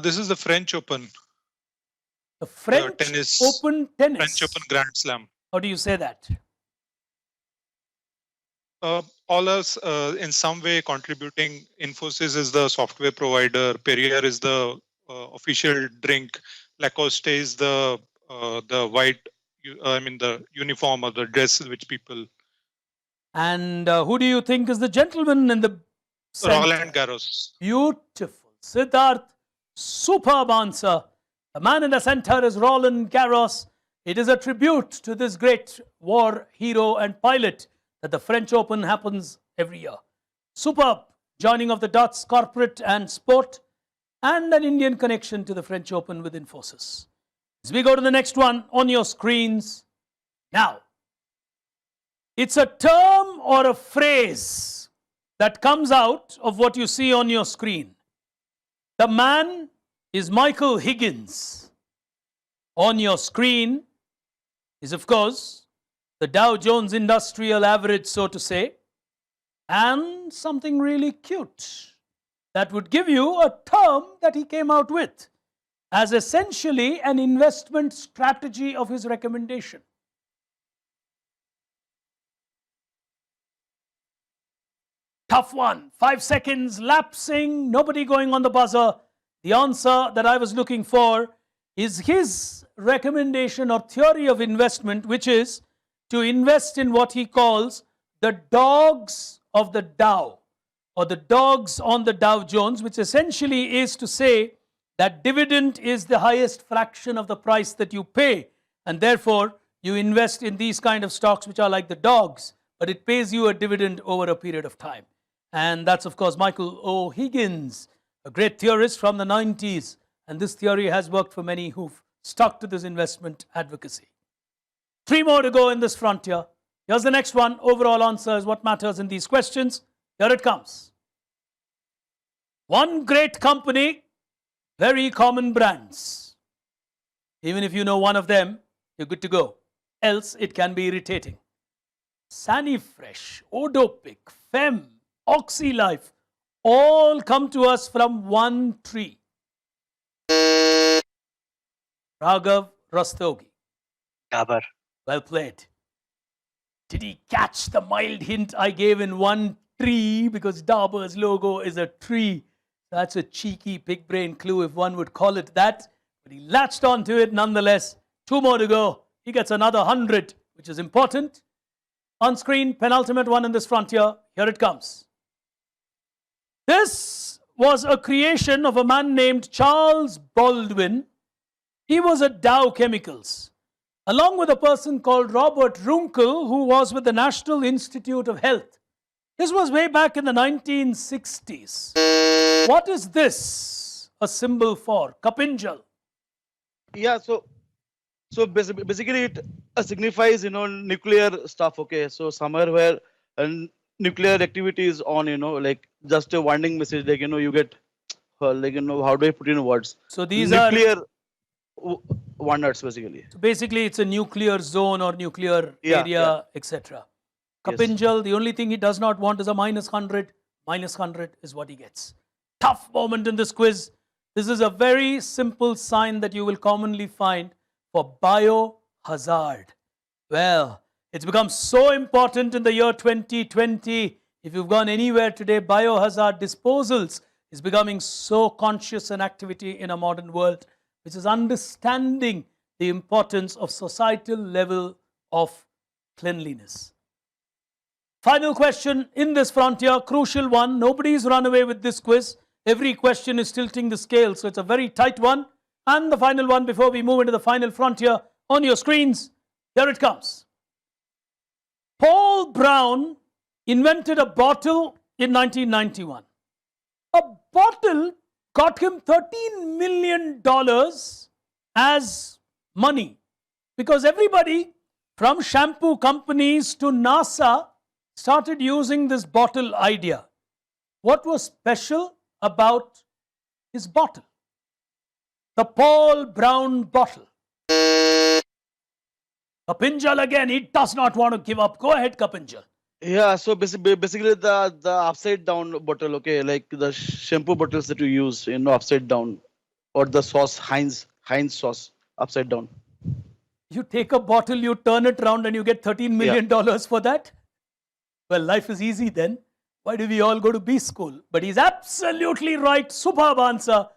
This is the French Open. The French tennis. Open tennis. French Open Grand Slam. How do you say that? All us in some way contributing. Infosys is the software provider. Perrier is the official drink. Lacoste is the white, the uniform or the dress which people. And who do you think is the gentleman in the center? Roland Garros. Beautiful. Siddharth, superb answer. The man in the center is Roland Garros. It is a tribute to this great war hero and pilot that the French Open happens every year. Superb joining of the dots, corporate and sport, and an Indian connection to the French Open with Infosys. As we go to the next one on your screens now. It's a term or a phrase that comes out of what you see on your screen. The man is Michael Higgins. On your screen is, of course, the Dow Jones Industrial Average, so to say, and something really cute that would give you a term that he came out with as essentially an investment strategy of his recommendation. Tough one. 5 seconds lapsing. Nobody going on the buzzer. The answer that I was looking for is his recommendation or theory of investment, which is to invest in what he calls the dogs of the Dow, or the dogs on the Dow Jones, which essentially is to say that dividend is the highest fraction of the price that you pay, and therefore you invest in these kind of stocks which are like the dogs, but it pays you a dividend over a period of time. And that's, of course, Michael O. Higgins, a great theorist from the 90s, and this theory has worked for many who've stuck to this investment advocacy. 3 more to go in this frontier. Here's the next one. Overall answer is what matters in these questions. Here it comes. One great company, very common brands. Even if you know one of them, you're good to go. Else, it can be irritating. Sanifresh, Odopic, Fem, Oxylife, all come to us from one tree. Raghav Rastogi. Dabur. Well played. Did he catch the mild hint I gave in one tree? Because Dabur's logo is a tree. That's a cheeky pig brain clue if one would call it that. But he latched onto it nonetheless. 2 more to go. He gets another 100, which is important. On screen, penultimate one in this frontier. Here it comes. This was a creation of a man named Charles Baldwin. He was at Dow Chemicals, along with a person called Robert Runkel, who was with the National Institute of Health. This was way back in the 1960s. What is this a symbol for? Kapinjal. Yeah, so basically it signifies, nuclear stuff. Okay, so somewhere where nuclear activity is on, like just a warning message, like, you get, like, how do I put in words? So these nuclear warners, basically. So basically, it's a nuclear zone or nuclear area, etc. Yes. Kapinjal, the only thing he does not want is a minus 100. Minus 100 is what he gets. Tough moment in this quiz. This is a very simple sign that you will commonly find for biohazard. Well, it's become so important in the year 2020. If you've gone anywhere today, biohazard disposals is becoming so conscious an activity in a modern world, which is understanding the importance of societal level of cleanliness. Final question in this frontier, crucial one. Nobody's run away with this quiz. Every question is tilting the scale, so it's a very tight one. And the final one before we move into the final frontier on your screens. Here it comes. Paul Brown invented a bottle in 1991. A bottle got him $13 million as money because everybody from shampoo companies to NASA started using this bottle idea. What was special about his bottle? The Paul Brown bottle. Kapinjal again, he does not want to give up. Go ahead, Kapinjal. Yeah, so basically the upside down bottle, okay, like the shampoo bottles that you use, upside down, or the sauce, Heinz sauce, upside down. You take a bottle, you turn it around and you get $13 million for that? Well, life is easy then. Why do we all go to B school? But he's absolutely right. Superb answer.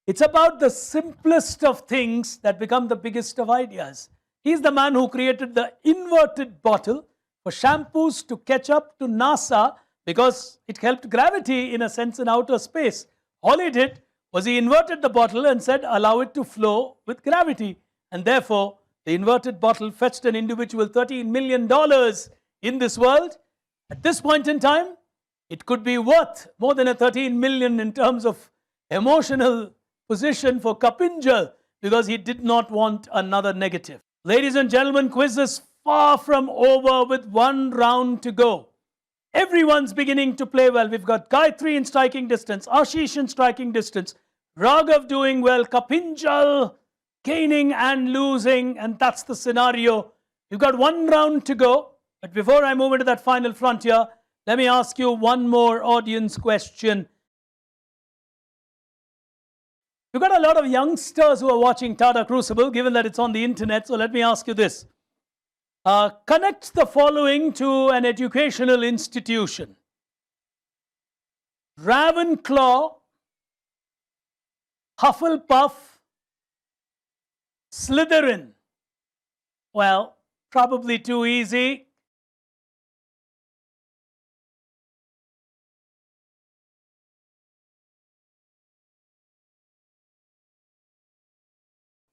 It's about the simplest of things that become the biggest of ideas. He's the man who created the inverted bottle for shampoos to catch up to NASA because it helped gravity in a sense in outer space. All he did was he inverted the bottle and said, allow it to flow with gravity. And therefore, the inverted bottle fetched an individual $13 million in this world. At this point in time, it could be worth more than a 13 million in terms of emotional position for Kapinjal because he did not want another negative. Ladies and gentlemen, quiz is far from over with 1 round to go. Everyone's beginning to play well. We've got Gayatri in striking distance, Ashish in striking distance, Raghav doing well, Kapinjal gaining and losing, and that's the scenario. We've got 1 round to go. But before I move into that final frontier, let me ask you one more audience question. We've got a lot of youngsters who are watching Tata Crucible, given that it's on the internet. So let me ask you this. Connect the following to an educational institution. Ravenclaw, Hufflepuff, Slytherin. Well, probably too easy.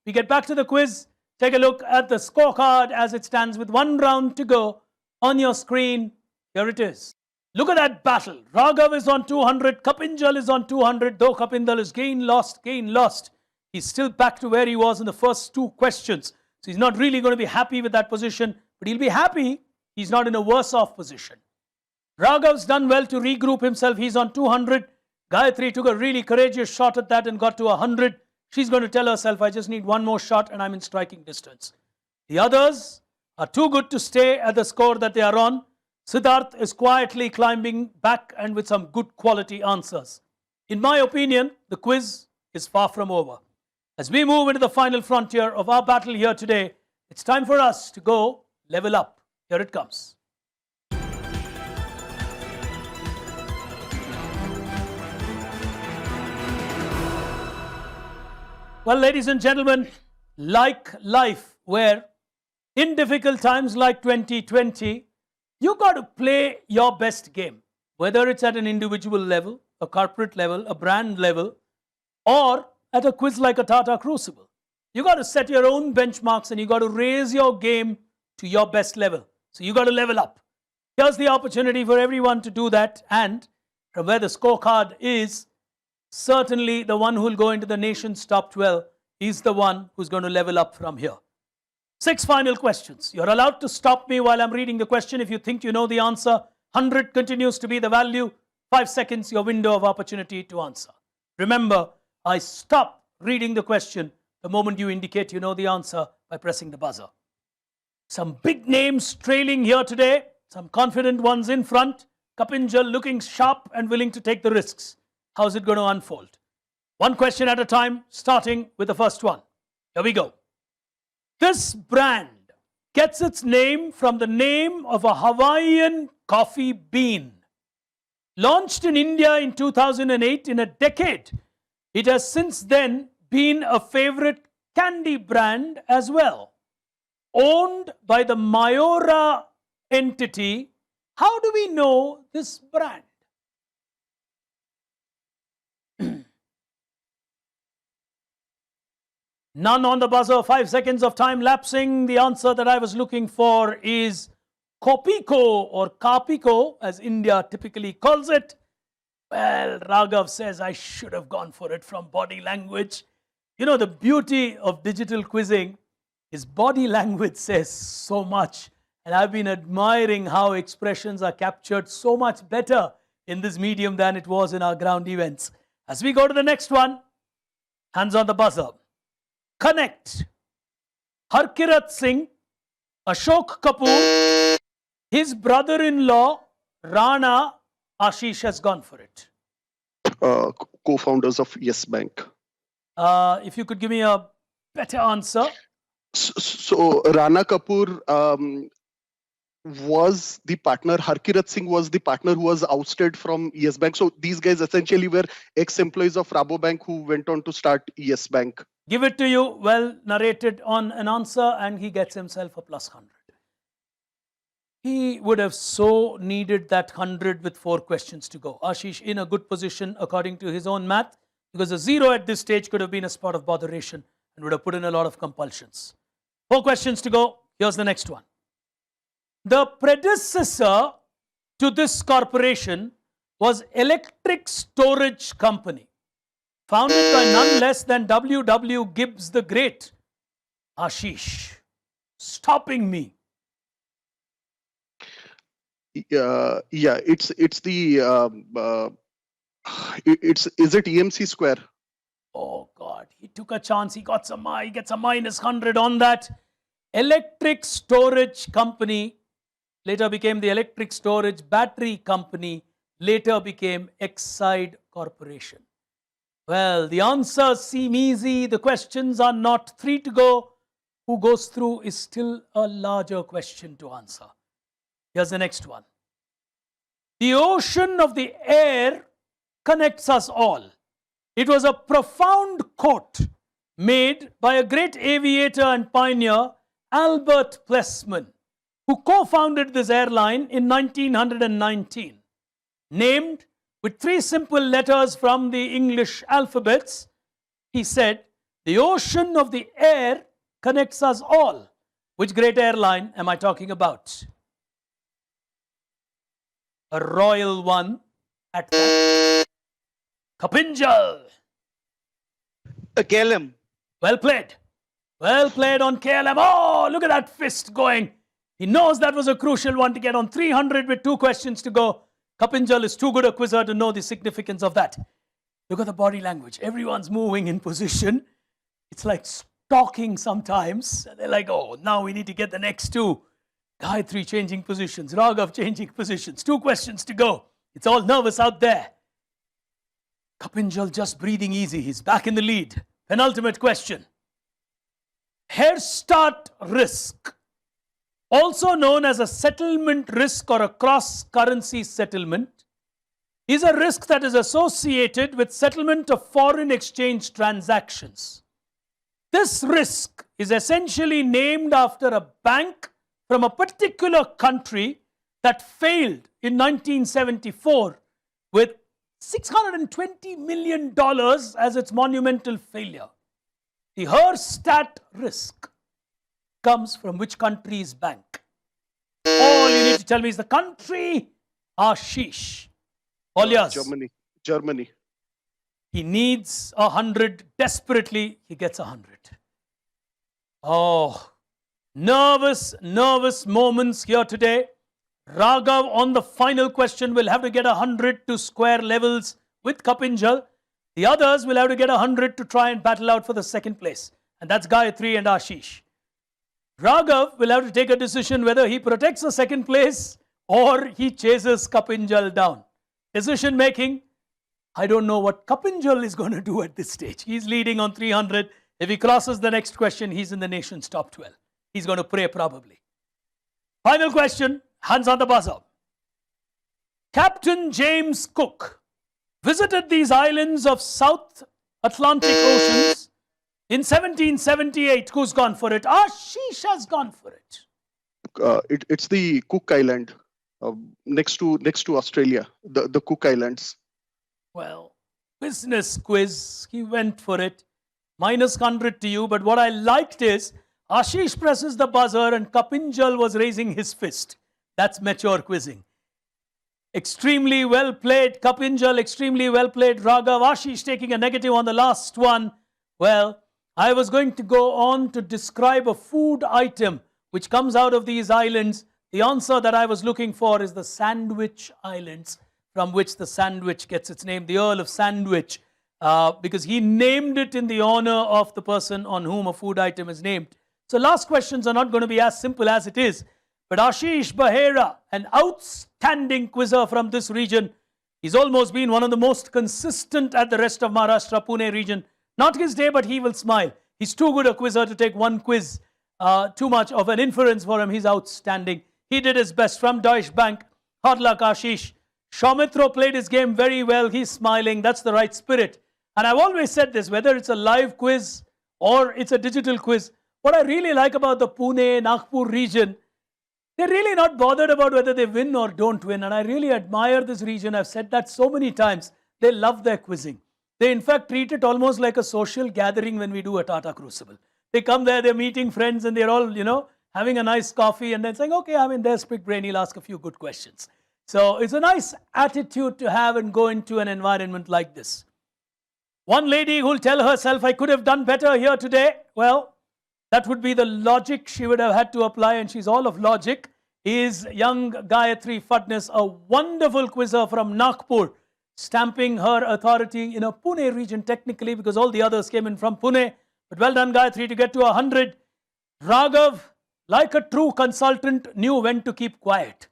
We get back to the quiz. Take a look at the scorecard as it stands with 1 round to go on your screen. Here it is. Look at that battle. Raghav is on 200. Kapinjal is on 200. Though Kapinjal is gain, lost. He's still back to where he was in the first 2 questions. So he's not really going to be happy with that position. But he'll be happy he's not in a worse off position. Raghav's done well to regroup himself. He's on 200. Gayatri took a really courageous shot at that and got to 100. She's going to tell herself, I just need 1 more shot and I'm in striking distance. The others are too good to stay at the score that they are on. Siddharth is quietly climbing back and with some good quality answers. In my opinion, the quiz is far from over. As we move into the final frontier of our battle here today, it's time for us to go level up. Here it comes. Well, ladies and gentlemen, like life, where in difficult times like 2020, you got to play your best game, whether it's at an individual level, a corporate level, a brand level, or at a quiz like a Tata Crucible. You got to set your own benchmarks and you got to raise your game to your best level. So you got to level up. Here's the opportunity for everyone to do that. And from where the scorecard is, certainly the one who will go into the nation's top 12 is the one who's going to level up from here. 6 final questions. You're allowed to stop me while I'm reading the question if you think you know the answer. 100 continues to be the value. 5 seconds, your window of opportunity to answer. Remember, I stop reading the question the moment you indicate you know the answer by pressing the buzzer. Some big names trailing here today. Some confident ones in front. Kapinjal looking sharp and willing to take the risks. How's it going to unfold? One question at a time, starting with the first one. Here we go. This brand gets its name from the name of a Hawaiian coffee bean. Launched in India in 2008, in a decade, it has since then been a favorite candy brand as well. Owned by the Mayora entity, how do we know this brand? None on the buzzer, 5 seconds of time lapsing. The answer that I was looking for is Kopiko or Kapiko, as India typically calls it. Well, Raghav says I should have gone for it from body language. You know, the beauty of digital quizzing is body language says so much. And I've been admiring how expressions are captured so much better in this medium than it was in our ground events. As we go to the next one, hands on the buzzer. Connect. Harkirat Singh, Ashok Kapoor, his brother-in-law, Rana, Ashish has gone for it. Co-founders of Yes Bank. If you could give me a better answer. So Rana Kapoor was the partner. Harkirat Singh was the partner who was ousted from Yes Bank. So these guys essentially were ex-employees of Rabobank who went on to start Yes Bank. Give it to you, well narrated on an answer, and he gets himself a plus 100. He would have so needed that 100 with 4 questions to go. Ashish in a good position according to his own math, because a 0 at this stage could have been a spot of botheration and would have put in a lot of compulsions. 4 questions to go. Here's the next one. The predecessor to this corporation was Electric Storage Company, founded by none less than W. Gibbs the Great. Ashish, stopping me. It's the is it EMC Square? Oh God, he took a chance. He gets a minus 100 on that. Electric Storage Company later became the Electric Storage Battery Company, later became Exide Corporation. Well, the answers seem easy. The questions are not. 3 to go. Who goes through is still a larger question to answer. Here's the next one. The ocean of the air connects us all. It was a profound quote made by a great aviator and pioneer, Albert Plessman, who co-founded this airline in 1919. Named with 3 simple letters from the English alphabets, he said, the ocean of the air connects us all. Which great airline am I talking about? A royal one at that. Kapinjal. KLM. Well played. Well played on KLM. Oh, look at that fist going. He knows that was a crucial one to get on 300 with 2 questions to go. Kapinjal is too good a quizzer to know the significance of that. Look at the body language. Everyone's moving in position. It's like stalking sometimes. They're like, oh, now we need to get the next 2. Gayatri changing positions, Raghav changing positions. 2 questions to go. It's all nervous out there. Kapinjal just breathing easy. He's back in the lead. Penultimate question. Hair start risk, also known as a settlement risk or a cross-currency settlement, is a risk that is associated with settlement of foreign exchange transactions. This risk is essentially named after a bank from a particular country that failed in 1974 with $620 million as its monumental failure. The Herstat risk comes from which country's bank? All you need to tell me is the country. Ashish. All yours. Germany. He needs 100 desperately. He gets 100. Oh, nervous moments here today. Raghav on the final question will have to get 100 to square levels with Kapinjal. The others will have to get 100 to try and battle out for the second place. And that's Gayatri and Ashish. Raghav will have to take a decision whether he protects the second place or he chases Kapinjal down. Decision making. I don't know what Kapinjal is going to do at this stage. He's leading on 300. If he crosses the next question, he's in the nation's top 12. He's going to pray probably. Final question. Hands on the buzzer. Captain James Cook visited these islands of South Atlantic Oceans in 1778. Who's gone for it? Ashish has gone for it. It's the Cook Island, next to Australia, the Cook Islands. Well, business quiz. He went for it. Minus 100 to you. But what I liked is Ashish presses the buzzer and Kapinjal was raising his fist. That's mature quizzing. Extremely well played, Kapinjal. Extremely well played, Raghav. Ashish taking a negative on the last one. Well, I was going to go on to describe a food item which comes out of these islands. The answer that I was looking for is the Sandwich Islands, from which the sandwich gets its name, the Earl of Sandwich, because he named it in the honor of the person on whom a food item is named. So last questions are not going to be as simple as it is. But Ashish Bahera, an outstanding quizzer from this region, he's almost been one of the most consistent at the Rest of Maharashtra, Pune region. Not his day, but he will smile. He's too good a quizzer to take one quiz. Too much of an inference for him. He's outstanding. He did his best from Deutsche Bank. Hard luck, Ashish. Shaumitro played his game very well. He's smiling. That's the right spirit. And I've always said this, whether it's a live quiz or it's a digital quiz, what I really like about the Pune, Nagpur region, they're really not bothered about whether they win or don't win. And I really admire this region. I've said that so many times. They love their quizzing. They in fact treat it almost like a social gathering when we do a Tata Crucible. They come there, they're meeting friends and they're all, having a nice coffee and then saying, okay, there's Big Brain, he'll ask a few good questions. So it's a nice attitude to have and go into an environment like this. One lady who'll tell herself, I could have done better here today. Well, that would be the logic she would have had to apply, and she's all of logic, is young Gayatri Fadnis, a wonderful quizzer from Nagpur, stamping her authority in a Pune region technically because all the others came in from Pune. But well done, Gayatri, to get to 100. Raghav, like a true consultant, knew when to keep quiet.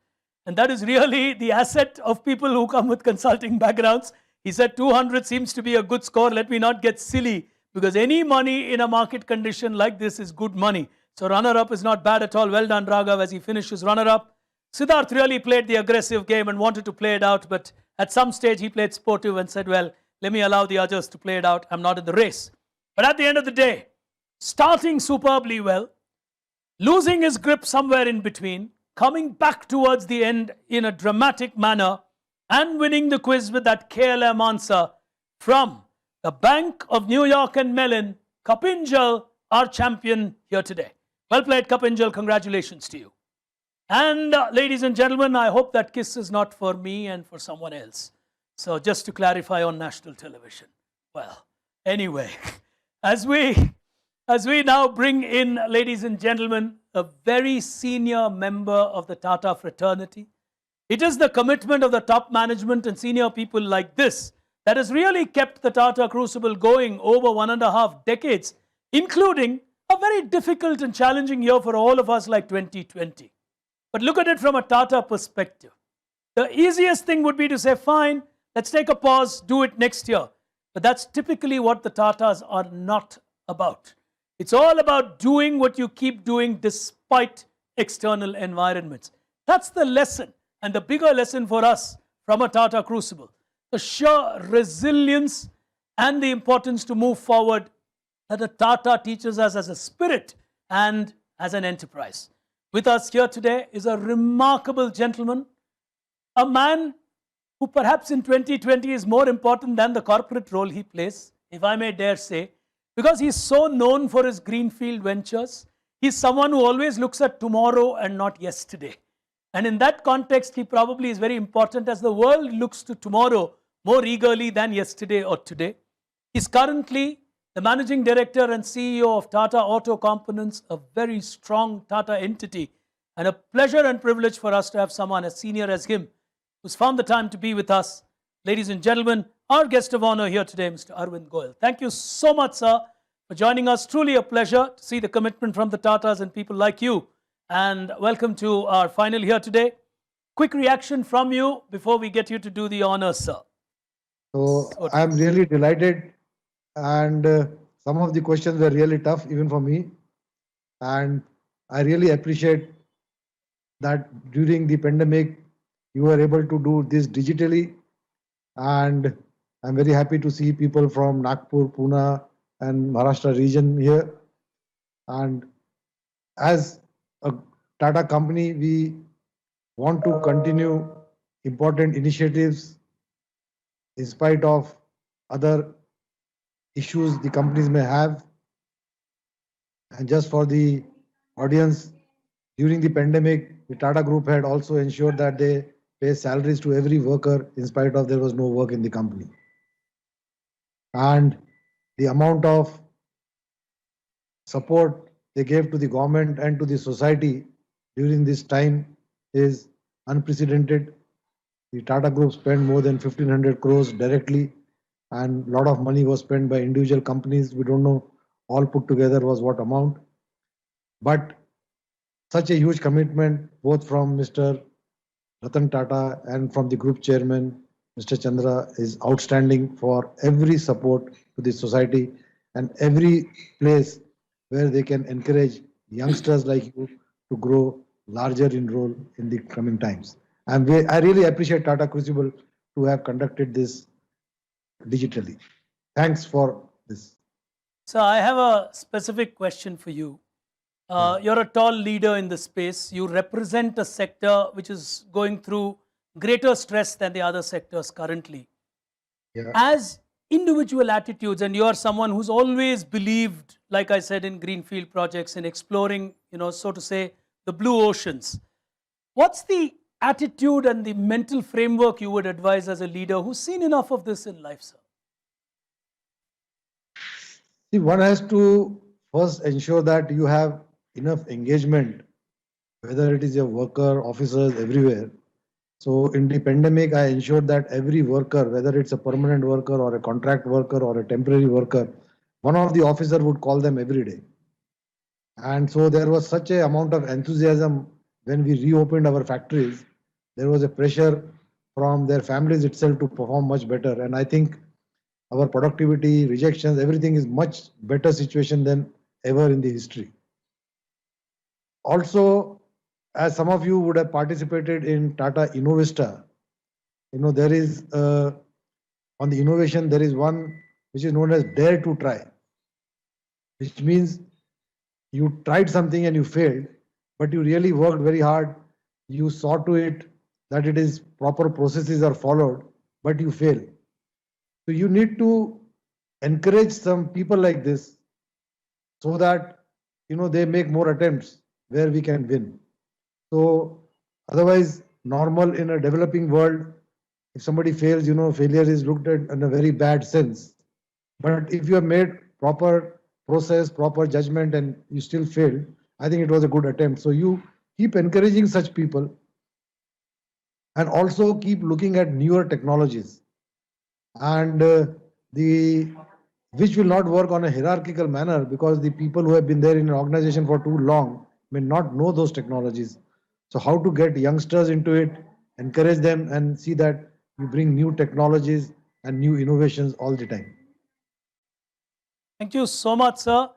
And that is really the asset of people who come with consulting backgrounds. He said 200 seems to be a good score. Let me not get silly, because any money in a market condition like this is good money. So runner-up is not bad at all. Well done, Raghav, as he finishes runner-up. Siddharth really played the aggressive game and wanted to play it out, but at some stage he played sportive and said, well, let me allow the others to play it out. I'm not in the race. But at the end of the day, starting superbly well, losing his grip somewhere in between, coming back towards the end in a dramatic manner, and winning the quiz with that KLM answer from the Bank of New York and Mellon, Kapinjal, our champion here today. Well played, Kapinjal. Congratulations to you. And ladies and gentlemen, I hope that kiss is not for me and for someone else. So just to clarify on national television. Well, anyway, as we now bring in, ladies and gentlemen, a very senior member of the Tata fraternity, it is the commitment of the top management and senior people like this that has really kept the Tata Crucible going over 1.5 decades, including a very difficult and challenging year for all of us like 2020. But look at it from a Tata perspective. The easiest thing would be to say, fine, let's take a pause, do it next year. But that's typically what the Tatas are not about. It's all about doing what you keep doing despite external environments. That's the lesson, and the bigger lesson for us from a Tata Crucible. The sheer resilience and the importance to move forward that a Tata teaches us as a spirit and as an enterprise. With us here today is a remarkable gentleman, a man who perhaps in 2020 is more important than the corporate role he plays, if I may dare say, because he's so known for his greenfield ventures. He's someone who always looks at tomorrow and not yesterday. And in that context, he probably is very important as the world looks to tomorrow more eagerly than yesterday or today. He's currently the managing director and CEO of Tata Auto Components, a very strong Tata entity, and a pleasure and privilege for us to have someone as senior as him who's found the time to be with us. Ladies and gentlemen, our guest of honor here today, Mr. Arvind Goyal. Thank you so much, sir, for joining us. Truly a pleasure to see the commitment from the Tatas and people like you. And welcome to our final here today. Quick reaction from you before we get you to do the honors, sir. So I'm really delighted, and some of the questions were really tough even for me. And I really appreciate that during the pandemic, you were able to do this digitally. And I'm very happy to see people from Nagpur, Pune, and Maharashtra region here. And as a Tata company, we want to continue important initiatives in spite of other issues the companies may have. And just for the audience, during the pandemic, the Tata Group had also ensured that they pay salaries to every worker in spite of there was no work in the company. And the amount of support they gave to the government and to the society during this time is unprecedented. The Tata Group spent more than 1,500 crores directly, and a lot of money was spent by individual companies. We don't know all put together was what amount. But such a huge commitment, both from Mr. Ratan Tata and from the group chairman, Mr. Chandra, is outstanding for every support to the society and every place where they can encourage youngsters like you to grow larger in role in the coming times. I really appreciate Tata Crucible to have conducted this digitally. Thanks for this. So I have a specific question for you. You're a tall leader in the space. You represent a sector which is going through greater stress than the other sectors currently. Yeah. As individual attitudes, and you are someone who's always believed, like I said, in greenfield projects, in exploring, so to say, the blue oceans. What's the attitude and the mental framework you would advise as a leader who's seen enough of this in life, sir? See, one has to first ensure that you have enough engagement, whether it is your worker, officers, everywhere. So in the pandemic, I ensured that every worker, whether it's a permanent worker or a contract worker or a temporary worker, one of the officer would call them every day. And so there was such an amount of enthusiasm when we reopened our factories. There was a pressure from their families itself to perform much better. And I think our productivity, rejections, everything is much better situation than ever in the history. Also, as some of you would have participated in Tata Innovista, there is on the innovation, there is one which is known as Dare to Try, which means you tried something and you failed, but you really worked very hard. You saw to it that it is proper processes are followed, but you fail. So you need to encourage some people like this so that, they make more attempts where we can win. So otherwise, normal in a developing world, if somebody fails, failure is looked at in a very bad sense. But if you have made proper process, proper judgment, and you still failed, I think it was a good attempt. So you keep encouraging such people and also keep looking at newer technologies and which will not work on a hierarchical manner because the people who have been there in an organization for too long may not know those technologies. So how to get youngsters into it, encourage them and see that you bring new technologies and new innovations all the time. Thank you so much, sir.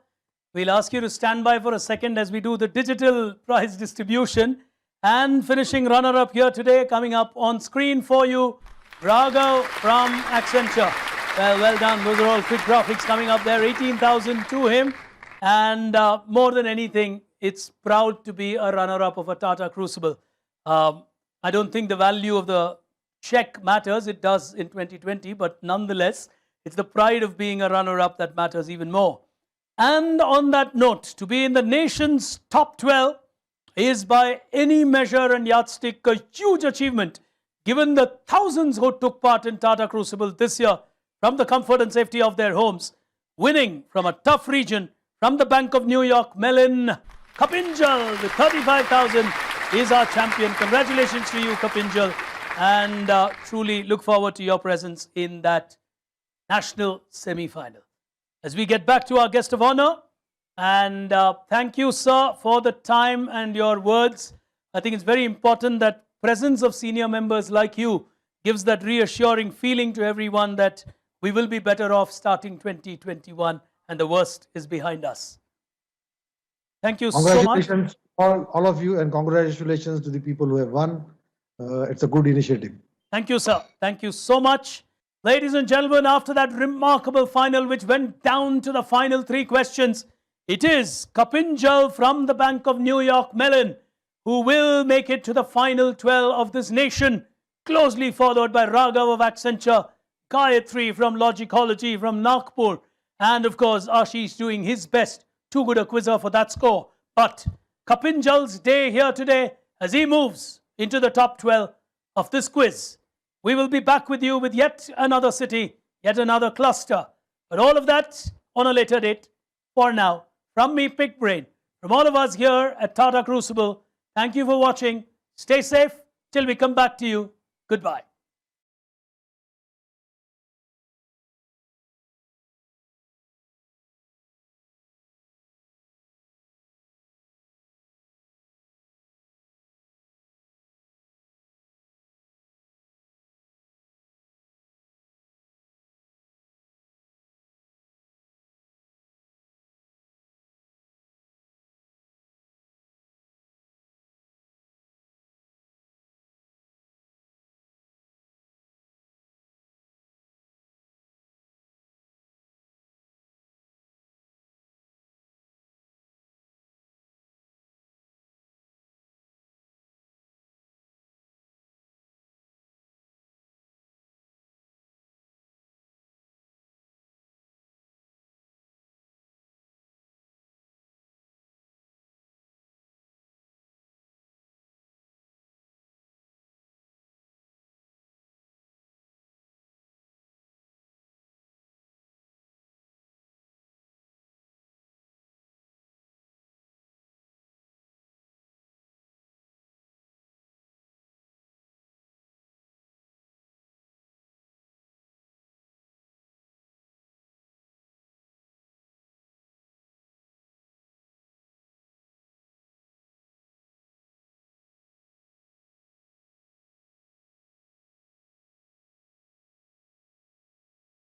We'll ask you to stand by for a second as we do the digital prize distribution. And finishing runner-up here today, coming up on screen for you, Raghav from Accenture. Well done. Those are all quick graphics coming up there. 18,000 to him. And more than anything, it's proud to be a runner-up of a Tata Crucible. I don't think the value of the check matters. It does in 2020, but nonetheless, it's the pride of being a runner-up that matters even more. And on that note, to be in the nation's top 12 is by any measure and yardstick a huge achievement, given the thousands who took part in Tata Crucible this year from the comfort and safety of their homes. Winning from a tough region, from the Bank of New York Mellon, Kapinjal with 35,000 is our champion. Congratulations to you, Kapinjal, and truly look forward to your presence in that national semi-final. As we get back to our guest of honor, and thank you, sir, for the time and your words. I think it's very important that presence of senior members like you gives that reassuring feeling to everyone that we will be better off starting 2021 and the worst is behind us. Thank you so much. Congratulations, all of you, and congratulations to the people who have won. It's a good initiative. Thank you, sir. Thank you so much. Ladies and gentlemen, after that remarkable final, which went down to the final 3 questions, it is Kapinjal from the Bank of New York Mellon who will make it to the final 12 of this nation, closely followed by Raghav of Accenture, Gayatri from Logicology from Nagpur, and of course, Ashish doing his best. Too good a quizzer for that score. But Kapinjal's day here today as he moves into the top 12 of this quiz. We will be back with you with yet another city, yet another cluster. But all of that on a later date. For now, from me, Pick Brain, from all of us here at Tata Crucible, thank you for watching. Stay safe till we come back to you. Goodbye.